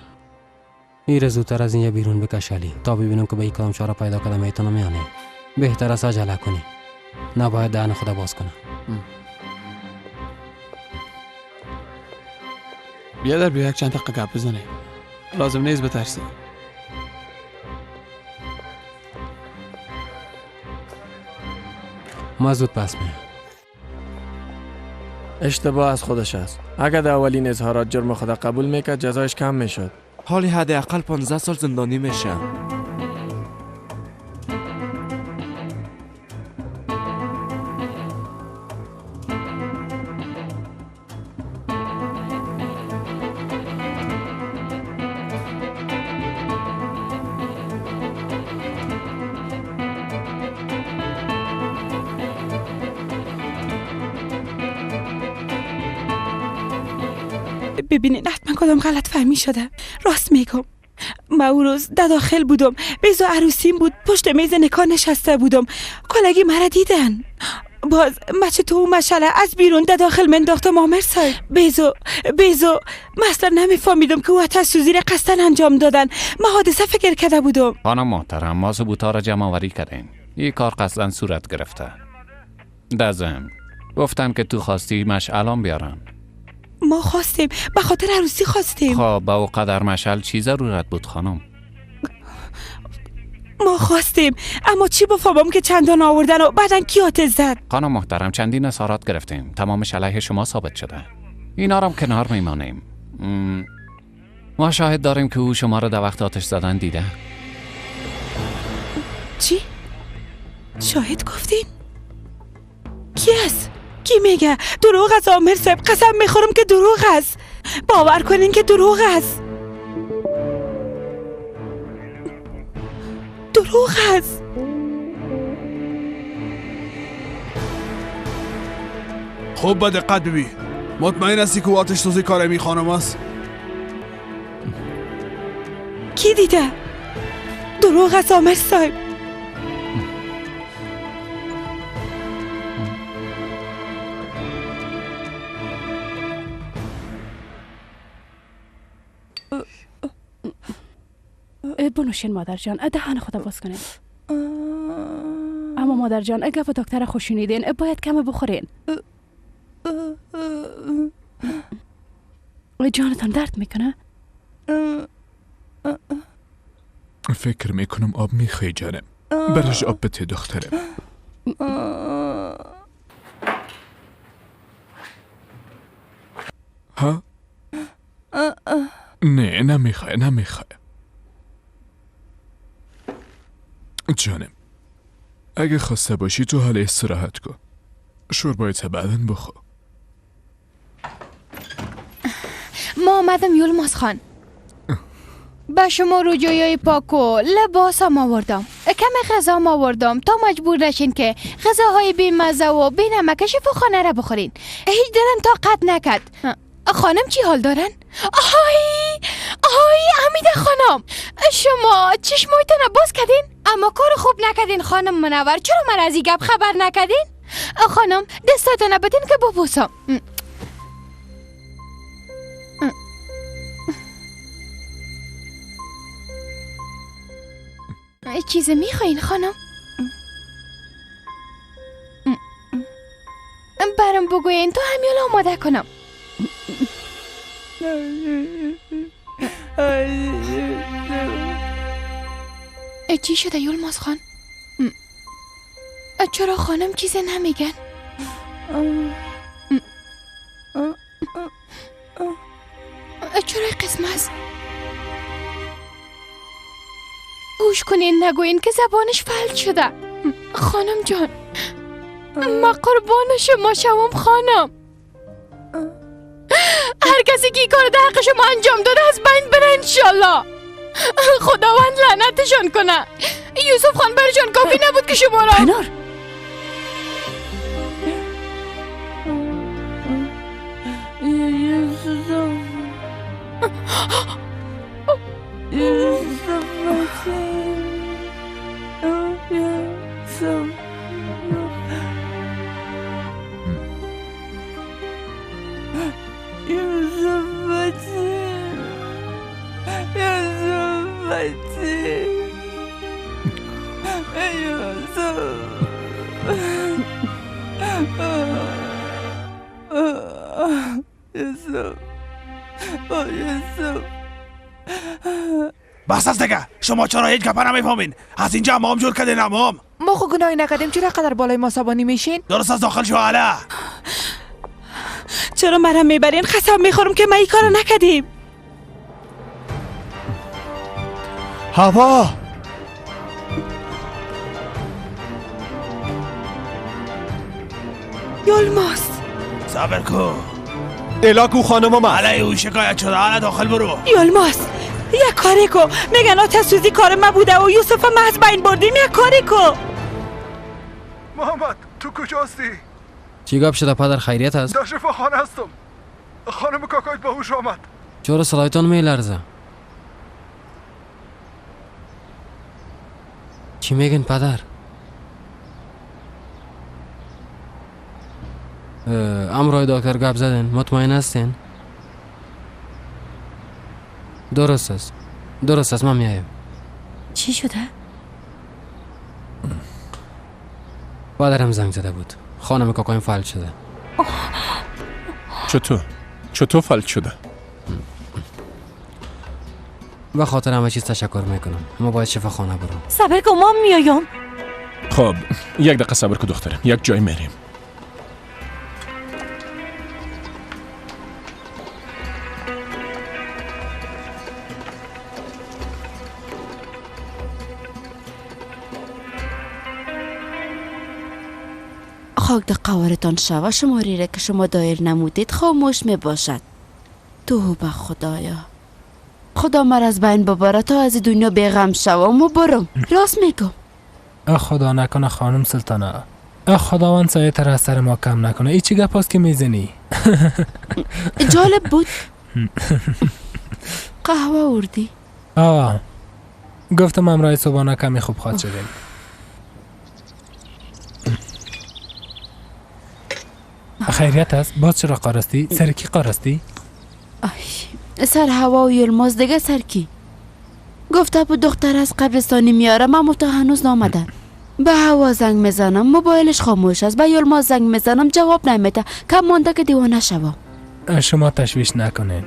این زودتر از اینجا بیرون بکش علی تا ببینم که به این کدام چاره پیدا کردم میتونم یا نه. بهتر است عجله کنی. نباید دهن خدا باز کنم. بیادر بیا یک چند دقیقه گپ بزنیم. لازم نیست بترسی. ما زود پس میام. اشتباه از خودش است. اگر در اولین اظهارات جرم خود قبول میکرد جزایش کم میشد. حالی حداقل 15 سال زندانی میشه. ببینین حتما کدام غلط فهمی شده. راست میگم. من اون روز در داخل بودم. بیزو عروسیم بود. پشت میز نکاح نشسته بودم. کلگی مرا دیدن. باز مچه تو اون مشعله از بیرون در داخل منداختم آمر صاحب. بیزو مثلا نمیفهمیدم که او آتش سوزی را قصدن انجام دادن. من حادثه فکر کرده بودم. خانم محترم، ما ثبوتا را جمع آوری کردیم. این کار قصدن صورت گرفته. در ضمن گفتن که تو خواستی مشعلان بیارن. ما خواستیم، به خاطر عروسی خواستیم. خب با او قدر مشعل چی ضرورت بود خانم؟ ما خواستیم، اما چی بفهمم که چندان آوردن و بعدن کی آتش زد؟ خانم محترم اظهارات اظهارات گرفتیم. تمامش علیه شما ثابت شده. اینا رو کنار میمانیم. ما شاهد داریم که او شما رو در وقت آتش زدن دیده. چی؟ شاهد گفتین؟ کی است؟ کی میگه؟ دروغ است آمر صاحب. قسم میخورم که دروغ است. باور کنین که دروغ است. دروغ است. خوب به دقت ببین. مطمئن هستی که آتش سوزی کار امی خانم است؟ کی دیده؟ دروغ است آمر صاحب. بنوشین مادر جان، دهان خدا باز کنین. اما مادر جان اگه به دکتر خوشونیدین باید کم بخورین. جانتان درد میکنه؟ فکر میکنم آب میخوای جانم. برش آب بده دخترم. ها؟ نه نمیخوای. جانم اگه خواسته باشی تو حال استراحت کن. شوربایت بعدن بخور. ما آمدم یولماز خان. به شما روجویای پاک و لباس هم آوردم. کم غذا هم آوردم تا مجبور نشین که غذاهای بی مزه و بی نمک شفاخانه را بخورین. هیچ دلم طاقت نکرد. خانم چی حال دارن؟ آهای امیده خانم، شما چشمایتان باز کردین؟ اما کار خوب نکردین خانم منور. چرا من از این گپ خبر نکردین؟ خانم دستاتان بدین که ببوسم. چیز میخواین خانم؟ برام بگوین تا همیال آماده کنم. چی شده یولماز خان؟ چرا خانم چیز نمیگن؟ چرا قسم است؟ گوش کنین نگوین که زبانش فلج شده. خانم جان من قربان شما شوم خانم. هر کسی که کار در حق شما انجام داده از بین بره انشالله. خداوند لعنتشان کنه. یوسف خان برشان کافی نبود که شما را پنار بس از دیگه شما چرا هیچ گپا نمیفهمین؟ از اینجا امام جور کردین امام. ما خو گناهی نکردیم چرا قدر بالای ما سبانی میشین؟ درست از داخل شو حالا. چرا مرا میبرین؟ قسم میخورم که ما این کارو نکردیم. هوا یلماس صبر کو الاکو خانم ما علی او شکایت شده. حالا داخل برو. یلماس یک کاری کو. میگن آتش سوزی کار ما بوده و یوسف ما از بین بردیم. یک کاری کو. محمد تو کجاستی؟ چی گپ شده پدر؟ خیریت است؟ در شفاخانه هستم. خانم کاکایت به هوش آمد. چرا صدایتان میلرزه؟ چی میگن پدر؟ امروی دکتر گپ زدن؟ مطمئن هستین؟ درست است. درست است. من میایم. چی شده؟ پدرم زنگ زده بود. خانم کاکایم فلج شده. چطور فلج شده؟ و خاطر همه چیز تشکر میکنم. ما باید شفاخانه برم. صبر کن ما میایم. خب یک دقیقه صبر کن دخترم. یک جای میریم. خاک در قوارتان شوه. شماری را که شما دایر نمودید خاموش می باشد. تو به خدایا خدا مر از بین ببره تا از دنیا بیغم شوم و برم. راست میگم. خدا نکنه خانم سلطانه. خداوند سایه تر از سر ما کم نکنه. ای چی گپ است که میزنی؟ جالب بود. قهوه اوردی؟ گفتم امرای صبحانه کمی خوب خواد شدیم. خیریت است؟ باز چرا قارستی؟ سر کی قارستی؟ سر هوا و یلماز دیگه. سر کی؟ گفته بود دختر از قبرستانی میارم اما تا هنوز نامدن. به هوا زنگ میزنم موبایلش خاموش است. به یلماز زنگ میزنم جواب نمیده. کم مانده که دیوانه شوم. شما تشویش نکنین.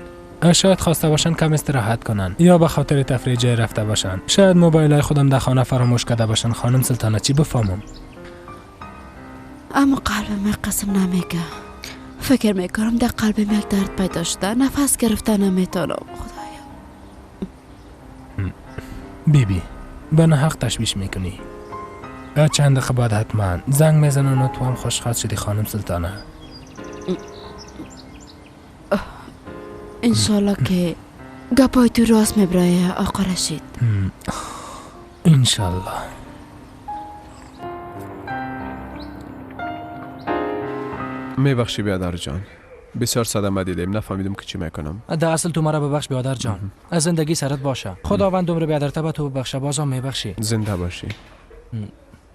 شاید خواسته باشن کم استراحت کنن یا به خاطر تفریح جای رفته باشن. شاید موبایل خودم در خانه فراموش کرده باشن. خانم سلطانه چی بفهمم؟ اما قلبم یک قسم نمیگه. فکر میکنم در قلبم یک درد پیدا شده. نفس گرفته نمیتونم. خدایا. بیبی به نحق تشویش میکنی. چند دقیقه بعد حتما زنگ میزنن و تو هم خوشخواد شدی خانم سلطانه. انشالله که گپای تو راست میبرایه آقا رشید. انشالله. میبخشی بیادر جان. بسیار صدمه دیدیم. نفهمیدم که چی میکنم. ده اصل تو مرا ببخش بیادر جان. از زندگی سرت باشه. خداوند عمر بیادرته به تو ببخشه. بازم میبخشی. زنده باشی.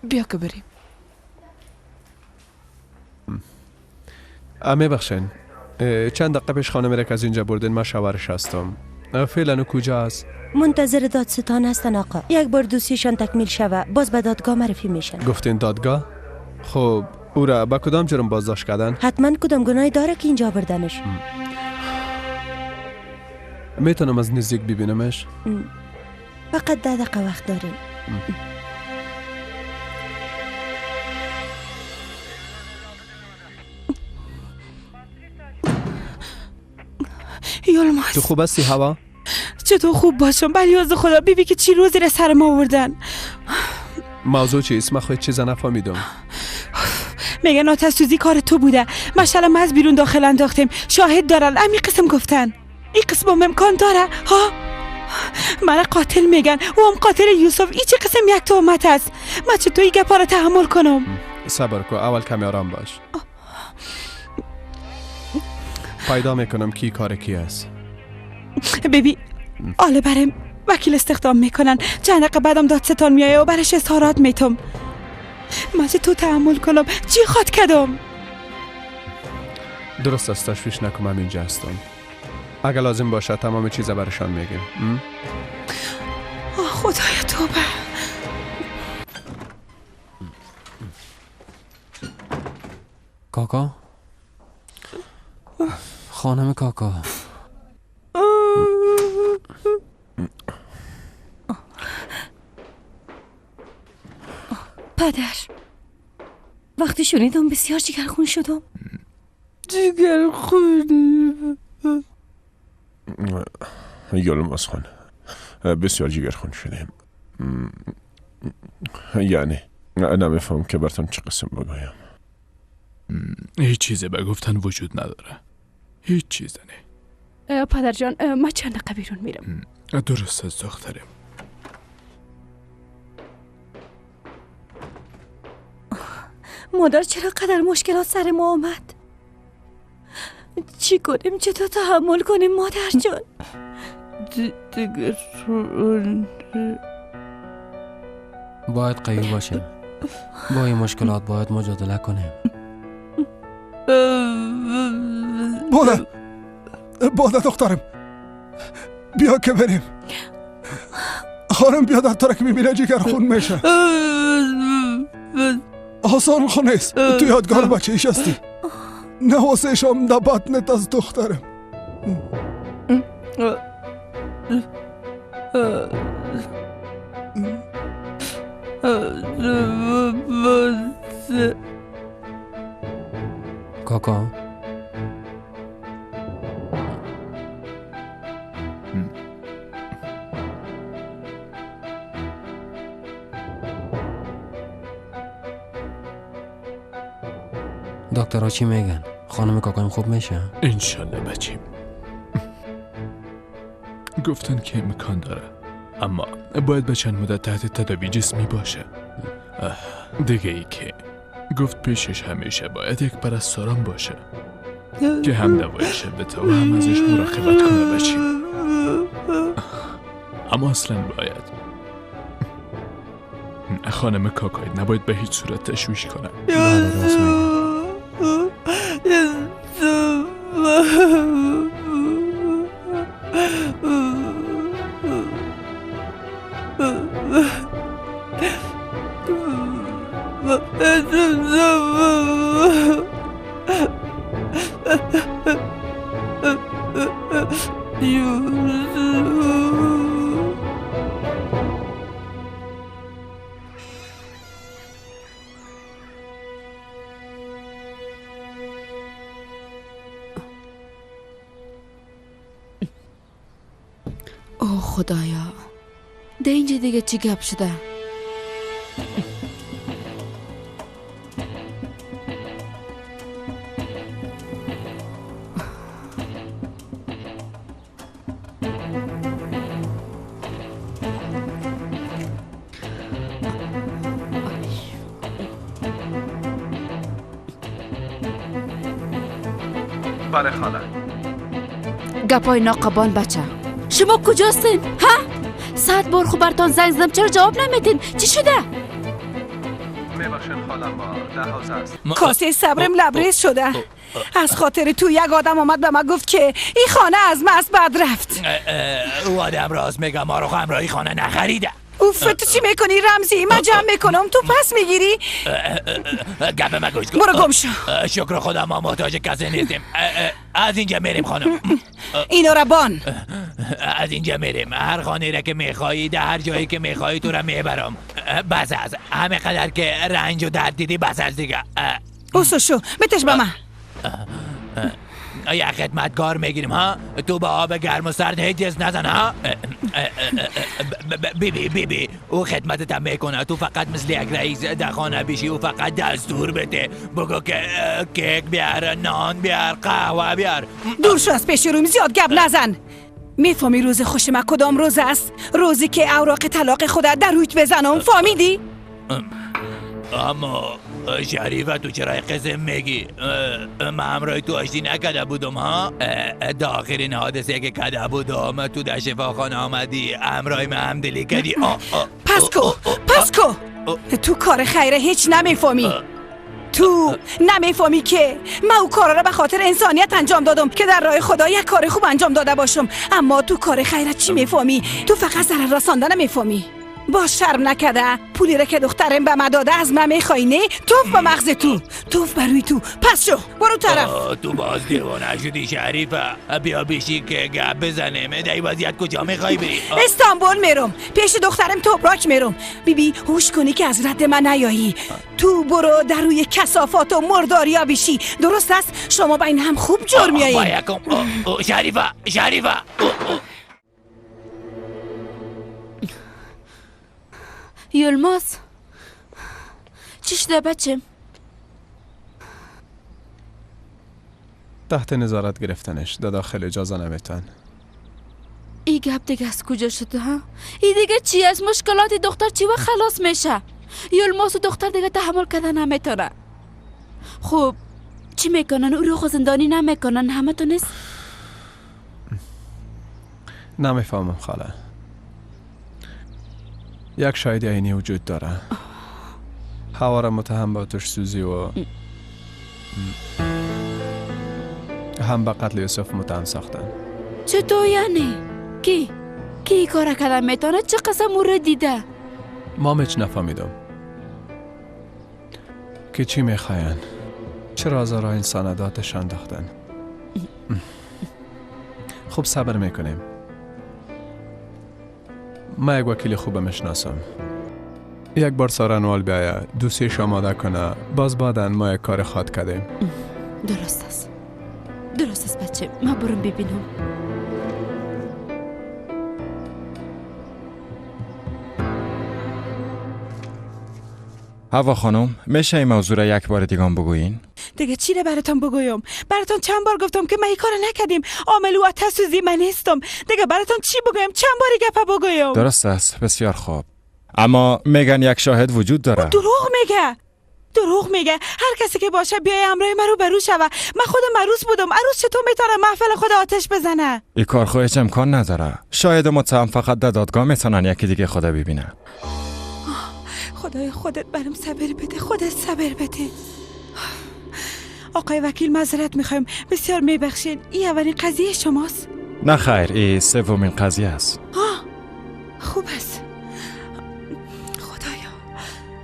بیا که بریم. میبخشین. چند دقیقه پیش خانم را که از اینجا بردین ما شوهرش هستم. فعلا کجا است؟ منتظر دادستان هستن آقا. یک بار دوسیشان تکمیل شوه باز به دادگاه معرفی میشن. گفتین دادگاه؟ خب او را با کدام جرم بازداشت کردن؟ حتما کدام گناهی داره که اینجا بردنش. میتونم از نزدیک ببینمش؟ فقط 10 دقیقه وقت داریم. یلماس تو خوب هستی هوا؟ چطور خوب باشم؟ بلیاز خدا. بیبی که چی روزی را سر ما آوردن. موضوع چیست؟ من خواهید چیزا نفهمیدم. میگن آتش سوزی کار تو بوده. مشعل ما از بیرون داخل انداختیم. شاهد دارن. امی قسم گفتن. این قسم هم امکان داره ها؟ من قاتل میگن و هم قاتل یوسف. ای چه قسم یک تهمت است؟ من چطور این گپا رو تحمل کنم؟ صبر کن، اول کمی آرام باش. پیدا میکنم کی کار کی است. ببین آله برم وکیل استخدام میکنن. چند دقیقه بعدم دادستان میایه و برش اظهارات میتم. من چطور تحمل کنم؟ چی خواد کدم؟ درست است، تشویش نکن، من اینجا هستم. اگر لازم باشه تمام چیزا برشان میگم. خدایا توبه. کاکا؟ خانم کاکا. پدر، وقتی شنیدم بسیار جگرخون شدم. جگرخون؟ یلماز خان، بسیار جگرخون شدیم. یعنی نمیفهم که براتون چه قسم بگویم. هیچ چیزی به گفتن وجود نداره. هیچ چیزی نه. پدر جان، من چند دقیقه بیرون میرم. درست از دخترم. مادر چرا قدر مشکلات سر ما آمد؟ چی کنیم؟ چطور تحمل کنیم مادر جان؟ باید قوی باشیم. با این مشکلات باید مجادله کنیم. باده دخترم، بیا که بریم. خانم بیا در ترک میبینه جگر خون میشه. آسان خونیست، تو یادگار بچه ایش هستی. نواسش هم در بطنت از دخترم. کاکا دکترها چی میگن؟ خانم کاکایم خوب میشه؟ انشالله بچیم. گفتن که امکان داره، اما باید به چند مدت تحت تداوی جسمی باشه. دیگه ای که گفت پیشش همیشه باید یک پرستارم باشه که هم دوایش بده و هم ازش مراقبت کنه بچیم. اما اصلا باید خانم کاکای نباید به هیچ صورت تشویش کنه. بله راست میگن. اوه خدایا، ده اینجا دیگه چی گپ شده؟ بله خاله. گپای ناقبان بچه، شما کجاستین؟ ها؟ 100 بار خو برتان زنگ زدم، چرا جواب نمیتین؟ چی شده؟ میبخشین خاله، ما در حوزه است. کاسه صبرم لبریز شده. از خاطر تو یک آدم آمد به من گفت که این خانه از من از بد رفت. او آدم راست میگم، ما رو همراهی خانه نخریده. اوف، تو چی میکنی رمزی؟ من جمع میکنم تو پس میگیری؟ گپ ما گوش کن. برو گم شو. شکر خدا ما محتاج کسی نیستیم. از اینجا میریم خانم. اینا را بان. از اینجا میریم، هر خانه را که میخوایی در هر جایی که میخوایی تو را میبرم. بس از همه قدر که رنج و درد دیدی بس از دیگه. اوسو شو بتش با من. یک خدمتگار میگیریم ها. تو به آب گرم و سرد هیچ نزن ها. بی او خدمتت هم میکنه. تو فقط مثل یک رئیس در خانه بشی و فقط دستور بده. بگو که کیک بیار، نان بیار، قهوه بیار. دور شو از پیش روم، زیاد گپ نزن. میفهمی روز خوش من کدام روز است؟ روزی که اوراق طلاق خودت در رویت بزنم. فهمیدی؟ اما شریفه تو چرا قسم میگی؟ من همراه تو آشتی نکده بودم ها؟ دا آخرین حادثه که کده بودم تو در شفاخانه آمدی همراه من همدلی کردی. پس کو تو کار خیره هیچ نمیفهمی. تو نمیفهمی که من او کارا را به خاطر انسانیت انجام دادم که در راه خدا یک کار خوب انجام داده باشم. اما تو کار خیرت چی میفهمی؟ تو فقط ضرر رساندن میفهمی. با شرم نکده پولی را که دخترم به من داده از من میخوای نه؟ توف به مغز تو، توف بروی تو. پس شو برو طرف. تو باز دیوانه شدی شریفه. بیا بیشی که گپ بزنیم. در این وضعیت کجا میخوای بری؟ استانبول میرم، پیش دخترم توبراک میرم. بیبی هوش کنی که از رد من نیایی. تو برو در روی کثافات و مرداریا بشی. درست است؟ شما با این هم خوب جور میایین. شریفه یلماز چی شده بچم؟ تحت نظارت گرفتنش. در داخل اجازه نمیتن. ای گپ دیگه از کجا شده ها؟ ای دیگه چی از مشکلات دختر چی وقت خلاص میشه؟ یلماز و دختر دیگه تحمل کردن نمیتونه. خب چی میکنن؟ او رو زندانی نمیکنن؟ همه تو نیست؟ نمیفهمم خاله. یک شاهد عینی وجود داره. هوا را متهم به آتش سوزی و هم به قتل یوسف متهم ساختن. چطور یعنی؟ کی کار کردن میتونه؟ چه قسم او رو دیده؟ ما هیچ نفهمیدم که چی میخواین. چرا از راه این سنداتش انداختن. خب صبر میکنیم. ما یک وکیل خوب میشناسم. یک بار سارنوال بیایه دوسیش آماده کنه. باز بعدن ما یک کار خود کردیم. درست است بچه. ما برم ببینم. هوا خانم میشه این موضوع را یک بار دیگه بگویین؟ دیگه چی را براتون بگویم؟ براتون چند بار گفتم که ما این کار نکردیم. عامل و آتش سوزی من نیستم. دیگه براتون چی بگویم؟ چند باری گپا بگویم؟ درست است. بسیار خوب. اما میگن یک شاهد وجود داره. دروغ میگه. هر کسی که باشه بیای همراه من رو برو شوه. من خودم عروس بودم. عروس چطور میتونه محفل خود آتش بزنه؟ این کار خودش امکان نداره. شاهد متهم فقط در دادگاه میتونن یکی دیگه خدا ببینه. خدای خودت برام صبر بده. خودت صبر بده. آقای وکیل معذرت میخوایم. بسیار میبخشین. این اولین قضیه شماست؟ نه خیر، این سومین قضیه است. خوب است.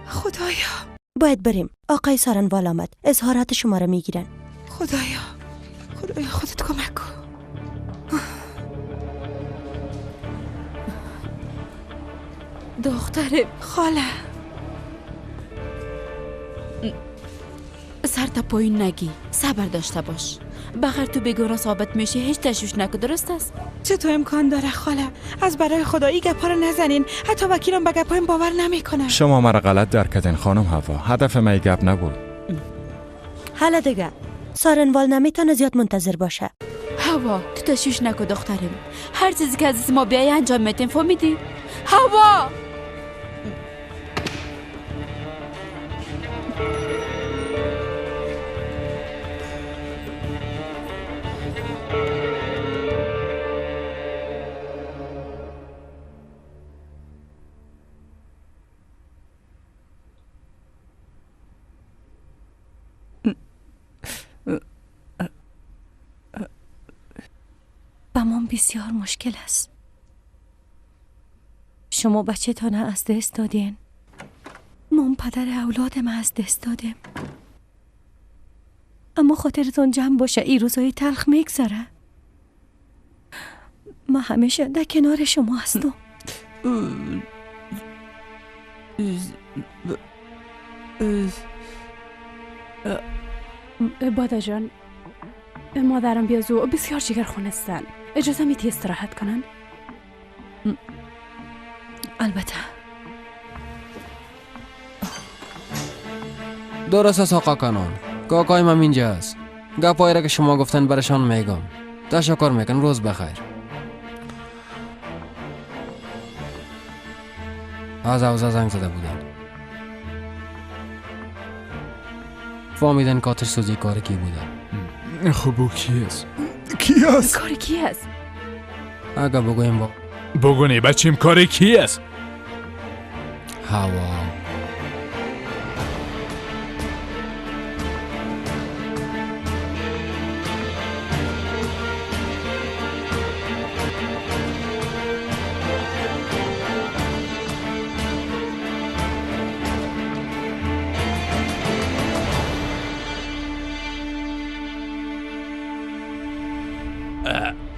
خدایا باید بریم. آقای سارنوال آمد. اظهارات شما را میگیرن. خدایا خودت کمک کن. دخترم خاله سر تا پایین نگی. صبر داشته باش. بغیر تو بگونه ثابت میشه هیچ تشویش نکن. درست است؟ چطور امکان داره خاله؟ از برای خدا این گپا رو نزنین. حتی وکیلم به گپایم باور نمیکنه. شما مرا غلط درک کردین خانم هوا. هدف من گپ نبود. حالا دیگه سارنوال نمیتونه زیاد منتظر باشه. هوا تو تشویش نکن دخترم. هر چیزی که از ما بیای انجام میدیم. فهمیدی؟ هوا بمان بسیار مشکل است. شما بچه تانه از دست دادین. من پدر اولادم از دست دادم. اما خاطرتون جمع باشه این روزای تلخ میگذره. من همیشه در کنار شما هستم. عباده جان مادرم بیازو بسیار جگر خونستن. اجازه میتی استراحت کنن؟ البته. درست است آقا کنان. کاکای من اینجاست. گپایی را که شما گفتن برشان میگم. تشکر میکنم. روز بخیر. از اوزا زنگ زده بودن. فهمیدن کاتش سوزی کار کی بودن. خب او کی است؟ کی است؟ کار کی است؟ اگه بگویم با بگونی بچیم کار کی است؟ هوا.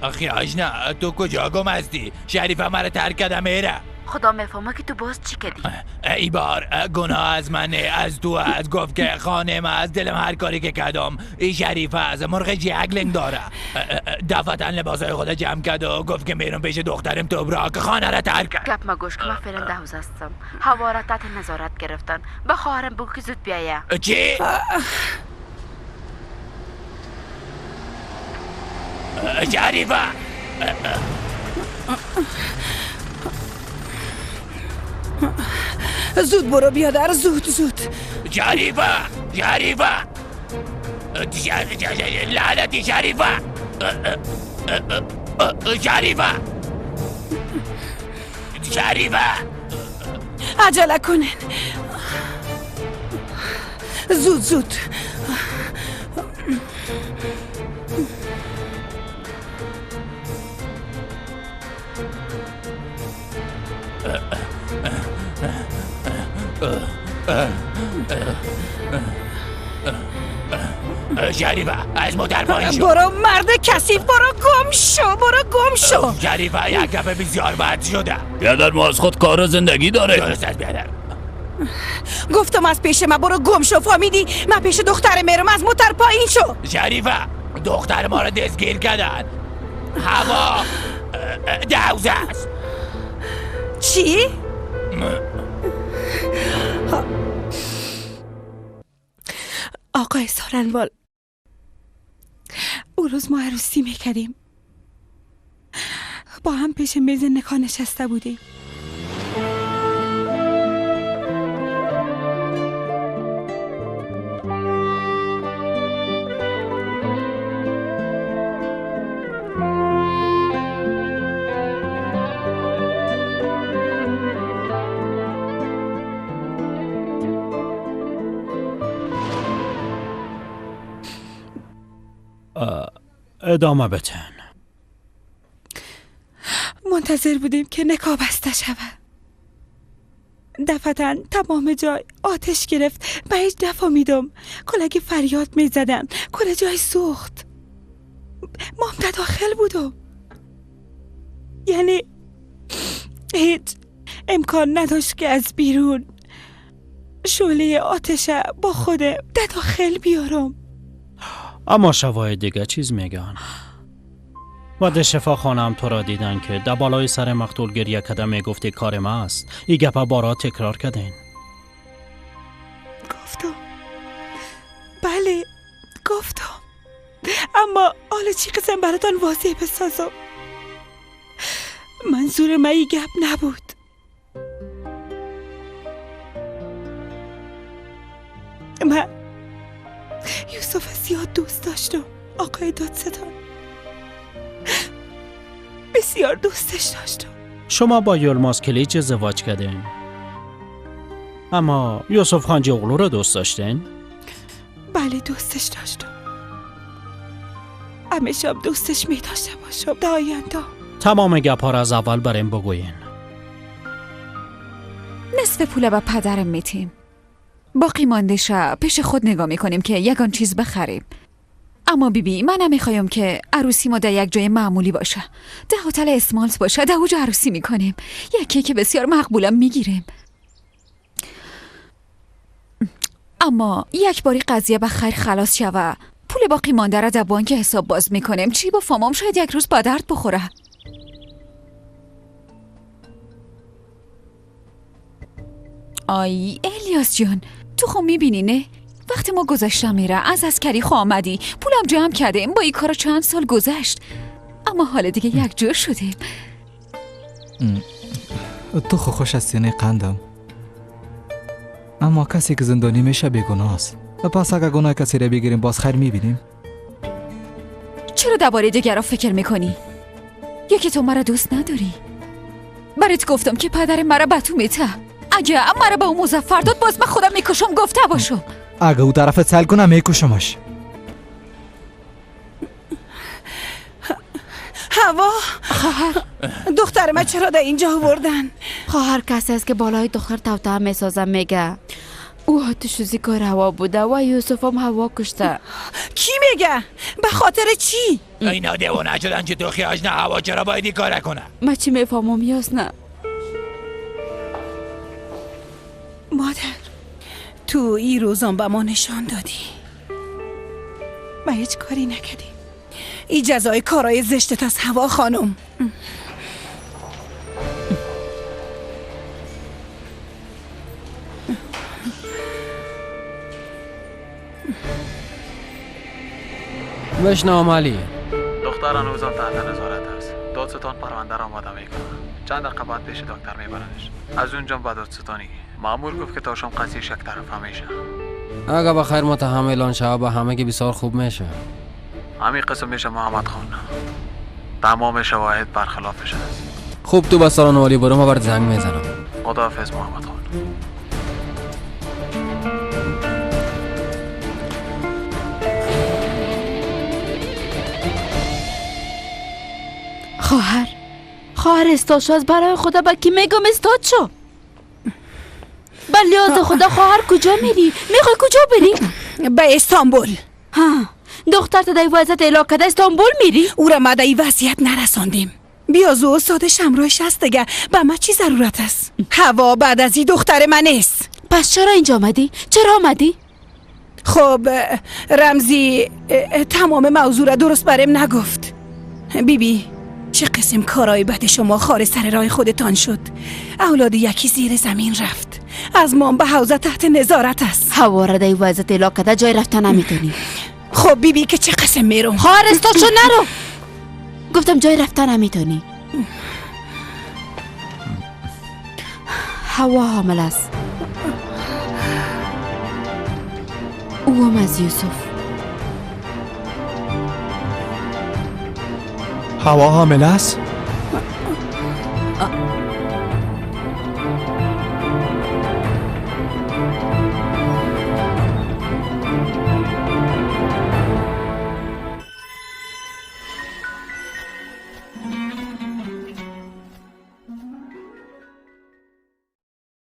آخی آجنا تو کجا گم هستی؟ شریفه مرا ترک کرده میره. خدا میفهمه که تو باز چی کردی؟ ای بار گناه از منه، از تو از گفت که خانه ما از دلم هر کاری که کردم. ای شریفه از مرغ جگلنگ داره. دفتن لباسای خود جمع کرد و گفت که میرم پیش دخترم توبرا که خانه را ترک کرد. گپ ما گوش که من فعلا دهوز هستم. هوا را تحت نظارت گرفتن. به خواهرم بگو که زود بیایه. چی؟ شریفه زود برو بیادر، زود. شریفه لعنتی شریفه عجله کنین. زود شریفه از موتر پایین شو. برو مرد کثیف، برو گم شو. شریفه یک گپ بسیار بد شده. بیادر ما از خود کار زندگی داره. درست است بیادر. گفتم از پیش من برو گم شو. فهمیدی؟ من پیش دختر میرم، از موتر پایین شو. شریفه دختر ما را دستگیر کردن. هوا دوزه است. چی؟ آقای سارنوال، اون روز ما عروسی میکردیم، با هم پیش میز نکاح نشسته بودیم. ادامه بتن. منتظر بودیم که نکاح بسته شود. دفعتاً تمام جای آتش گرفت. من هیچ نفهمیدم. کلگی فریاد می زدن. کل جای سوخت. ما هم داخل بودم. یعنی هیچ امکان نداشت که از بیرون شعله آتش با خودم داخل بیارم. اما شواهد دیگه چیز میگن. و شفا خانم تو را دیدن که در بالای سر مقتول گریه کده میگفتی کار ما است. ای گپا بارا تکرار کردین. گفتم. بله گفتم. اما حالا چی قسم براتان واضح بسازم؟ منظور من ای گپ نبود. من یوسف زیاد دوست داشتم. آقای دادستان بسیار دوستش داشتم. شما با یلماز کلیچ ازدواج کردین، اما یوسف خان جغلو رو دوست داشتین؟ بله دوستش داشتم. همیشه دوستش می داشته باشم در آینده. تمام گپا را از اول بریم بگوین. نصف پول به پدرم میتیم، باقی مانده شه پیش خود نگاه میکنیم که یگان چیز بخریم. اما بیبی من نمیخوایم که عروسی ما در یک جای معمولی باشه. در هتل اسمالت باشه. در اونجا عروسی میکنیم. یک کیک بسیار مقبولم میگیریم. اما یک باری قضیه بخیر خلاص شوه، پول پول باقی مانده را در بانک حساب باز میکنیم. چی با فامام شاید یک روز با درد بخوره. آی الیاس جان، تو خب میبینی نه؟ وقتی ما گذشتم میره از عسکری خو آمدی، پولم جمع کردیم، با این کارا چند سال گذشت، اما حالا دیگه یک جور شدیم. تو خو خوش از سینه قندم، اما کسی که زندانی میشه بیگناه است. پس اگه گناه کسی را بگیریم باز خیر میبینیم. چرا درباره دیگران فکر میکنی؟ یکی تو مرا دوست نداری؟ برات گفتم که پدر مرا به تو میته. اگه مرا به اون مظفر داد باز من خودم میکشم، گفته باشم. اگه او طرف سل کنم میکشمش. هوا دختر من چرا در اینجا آوردن؟ خواهر کسی است که بالای دختر توطئه میسازه. میگه او آتش‌سوزی کار هوا بوده و یوسف هم هوا کشته. کی میگه؟ به خاطر چی؟ اینا دیوانه شدن که تو خیاج نه هوا چرا باید این کاره کنه؟ من چی میفهمم یاس نه. مادر تو این روزان به ما نشان دادی، ما هیچ کاری نکردیم. این جزای کارای زشتت از هوا خانم. بشنام علی. دختر هنوزم تحت نظارت است. دادستان پرونده را آماده میکنه. چند دقیقه بعد پیش دکتر میبرنش. از اونجا به دادستانی. مأمور گفت که تا شام قضیه یک طرفه میشه. اگه بخیر متهم اعلان شود به همه که بسیار خوب میشه. همین قسم میشه محمد خان. تمام شواهد برخلافش است. خوب تو به سالن والی برو، ما برات زنگ میزنم. خداحافظ محمد خان. خواهر استاد شو، از برای خدا با کی میگم استاد شو. بلیاز خدا خواهر کجا میری؟ میخوای کجا بری؟ به استانبول. ها دختر تا در وضعیت اعلام کرده استانبول میری؟ او را ما در این وضعیت نرساندیم. بیا زو استاد شمروش هست دیگه، به ما چی ضرورت است؟ هوا بعد از این دختر من است. پس چرا اینجا آمدی؟ چرا آمدی؟ خب رمزی تمام موضوع را درست برام نگفت. بیبی چه قسم کارای بد شما خار سر راه خودتان شد؟ اولاد یکی زیر زمین رفت، از ما به حوزه تحت نظارت است. هوا را در وضعیت اعلام کرده جای رفتن نمیتونی. خب بیبی که چه قسم میرم؟ خواهر استاد شو نرو. گفتم جای رفتن نمیتونی. هوا حامل است. او هم از یوسف. هوا حامل است؟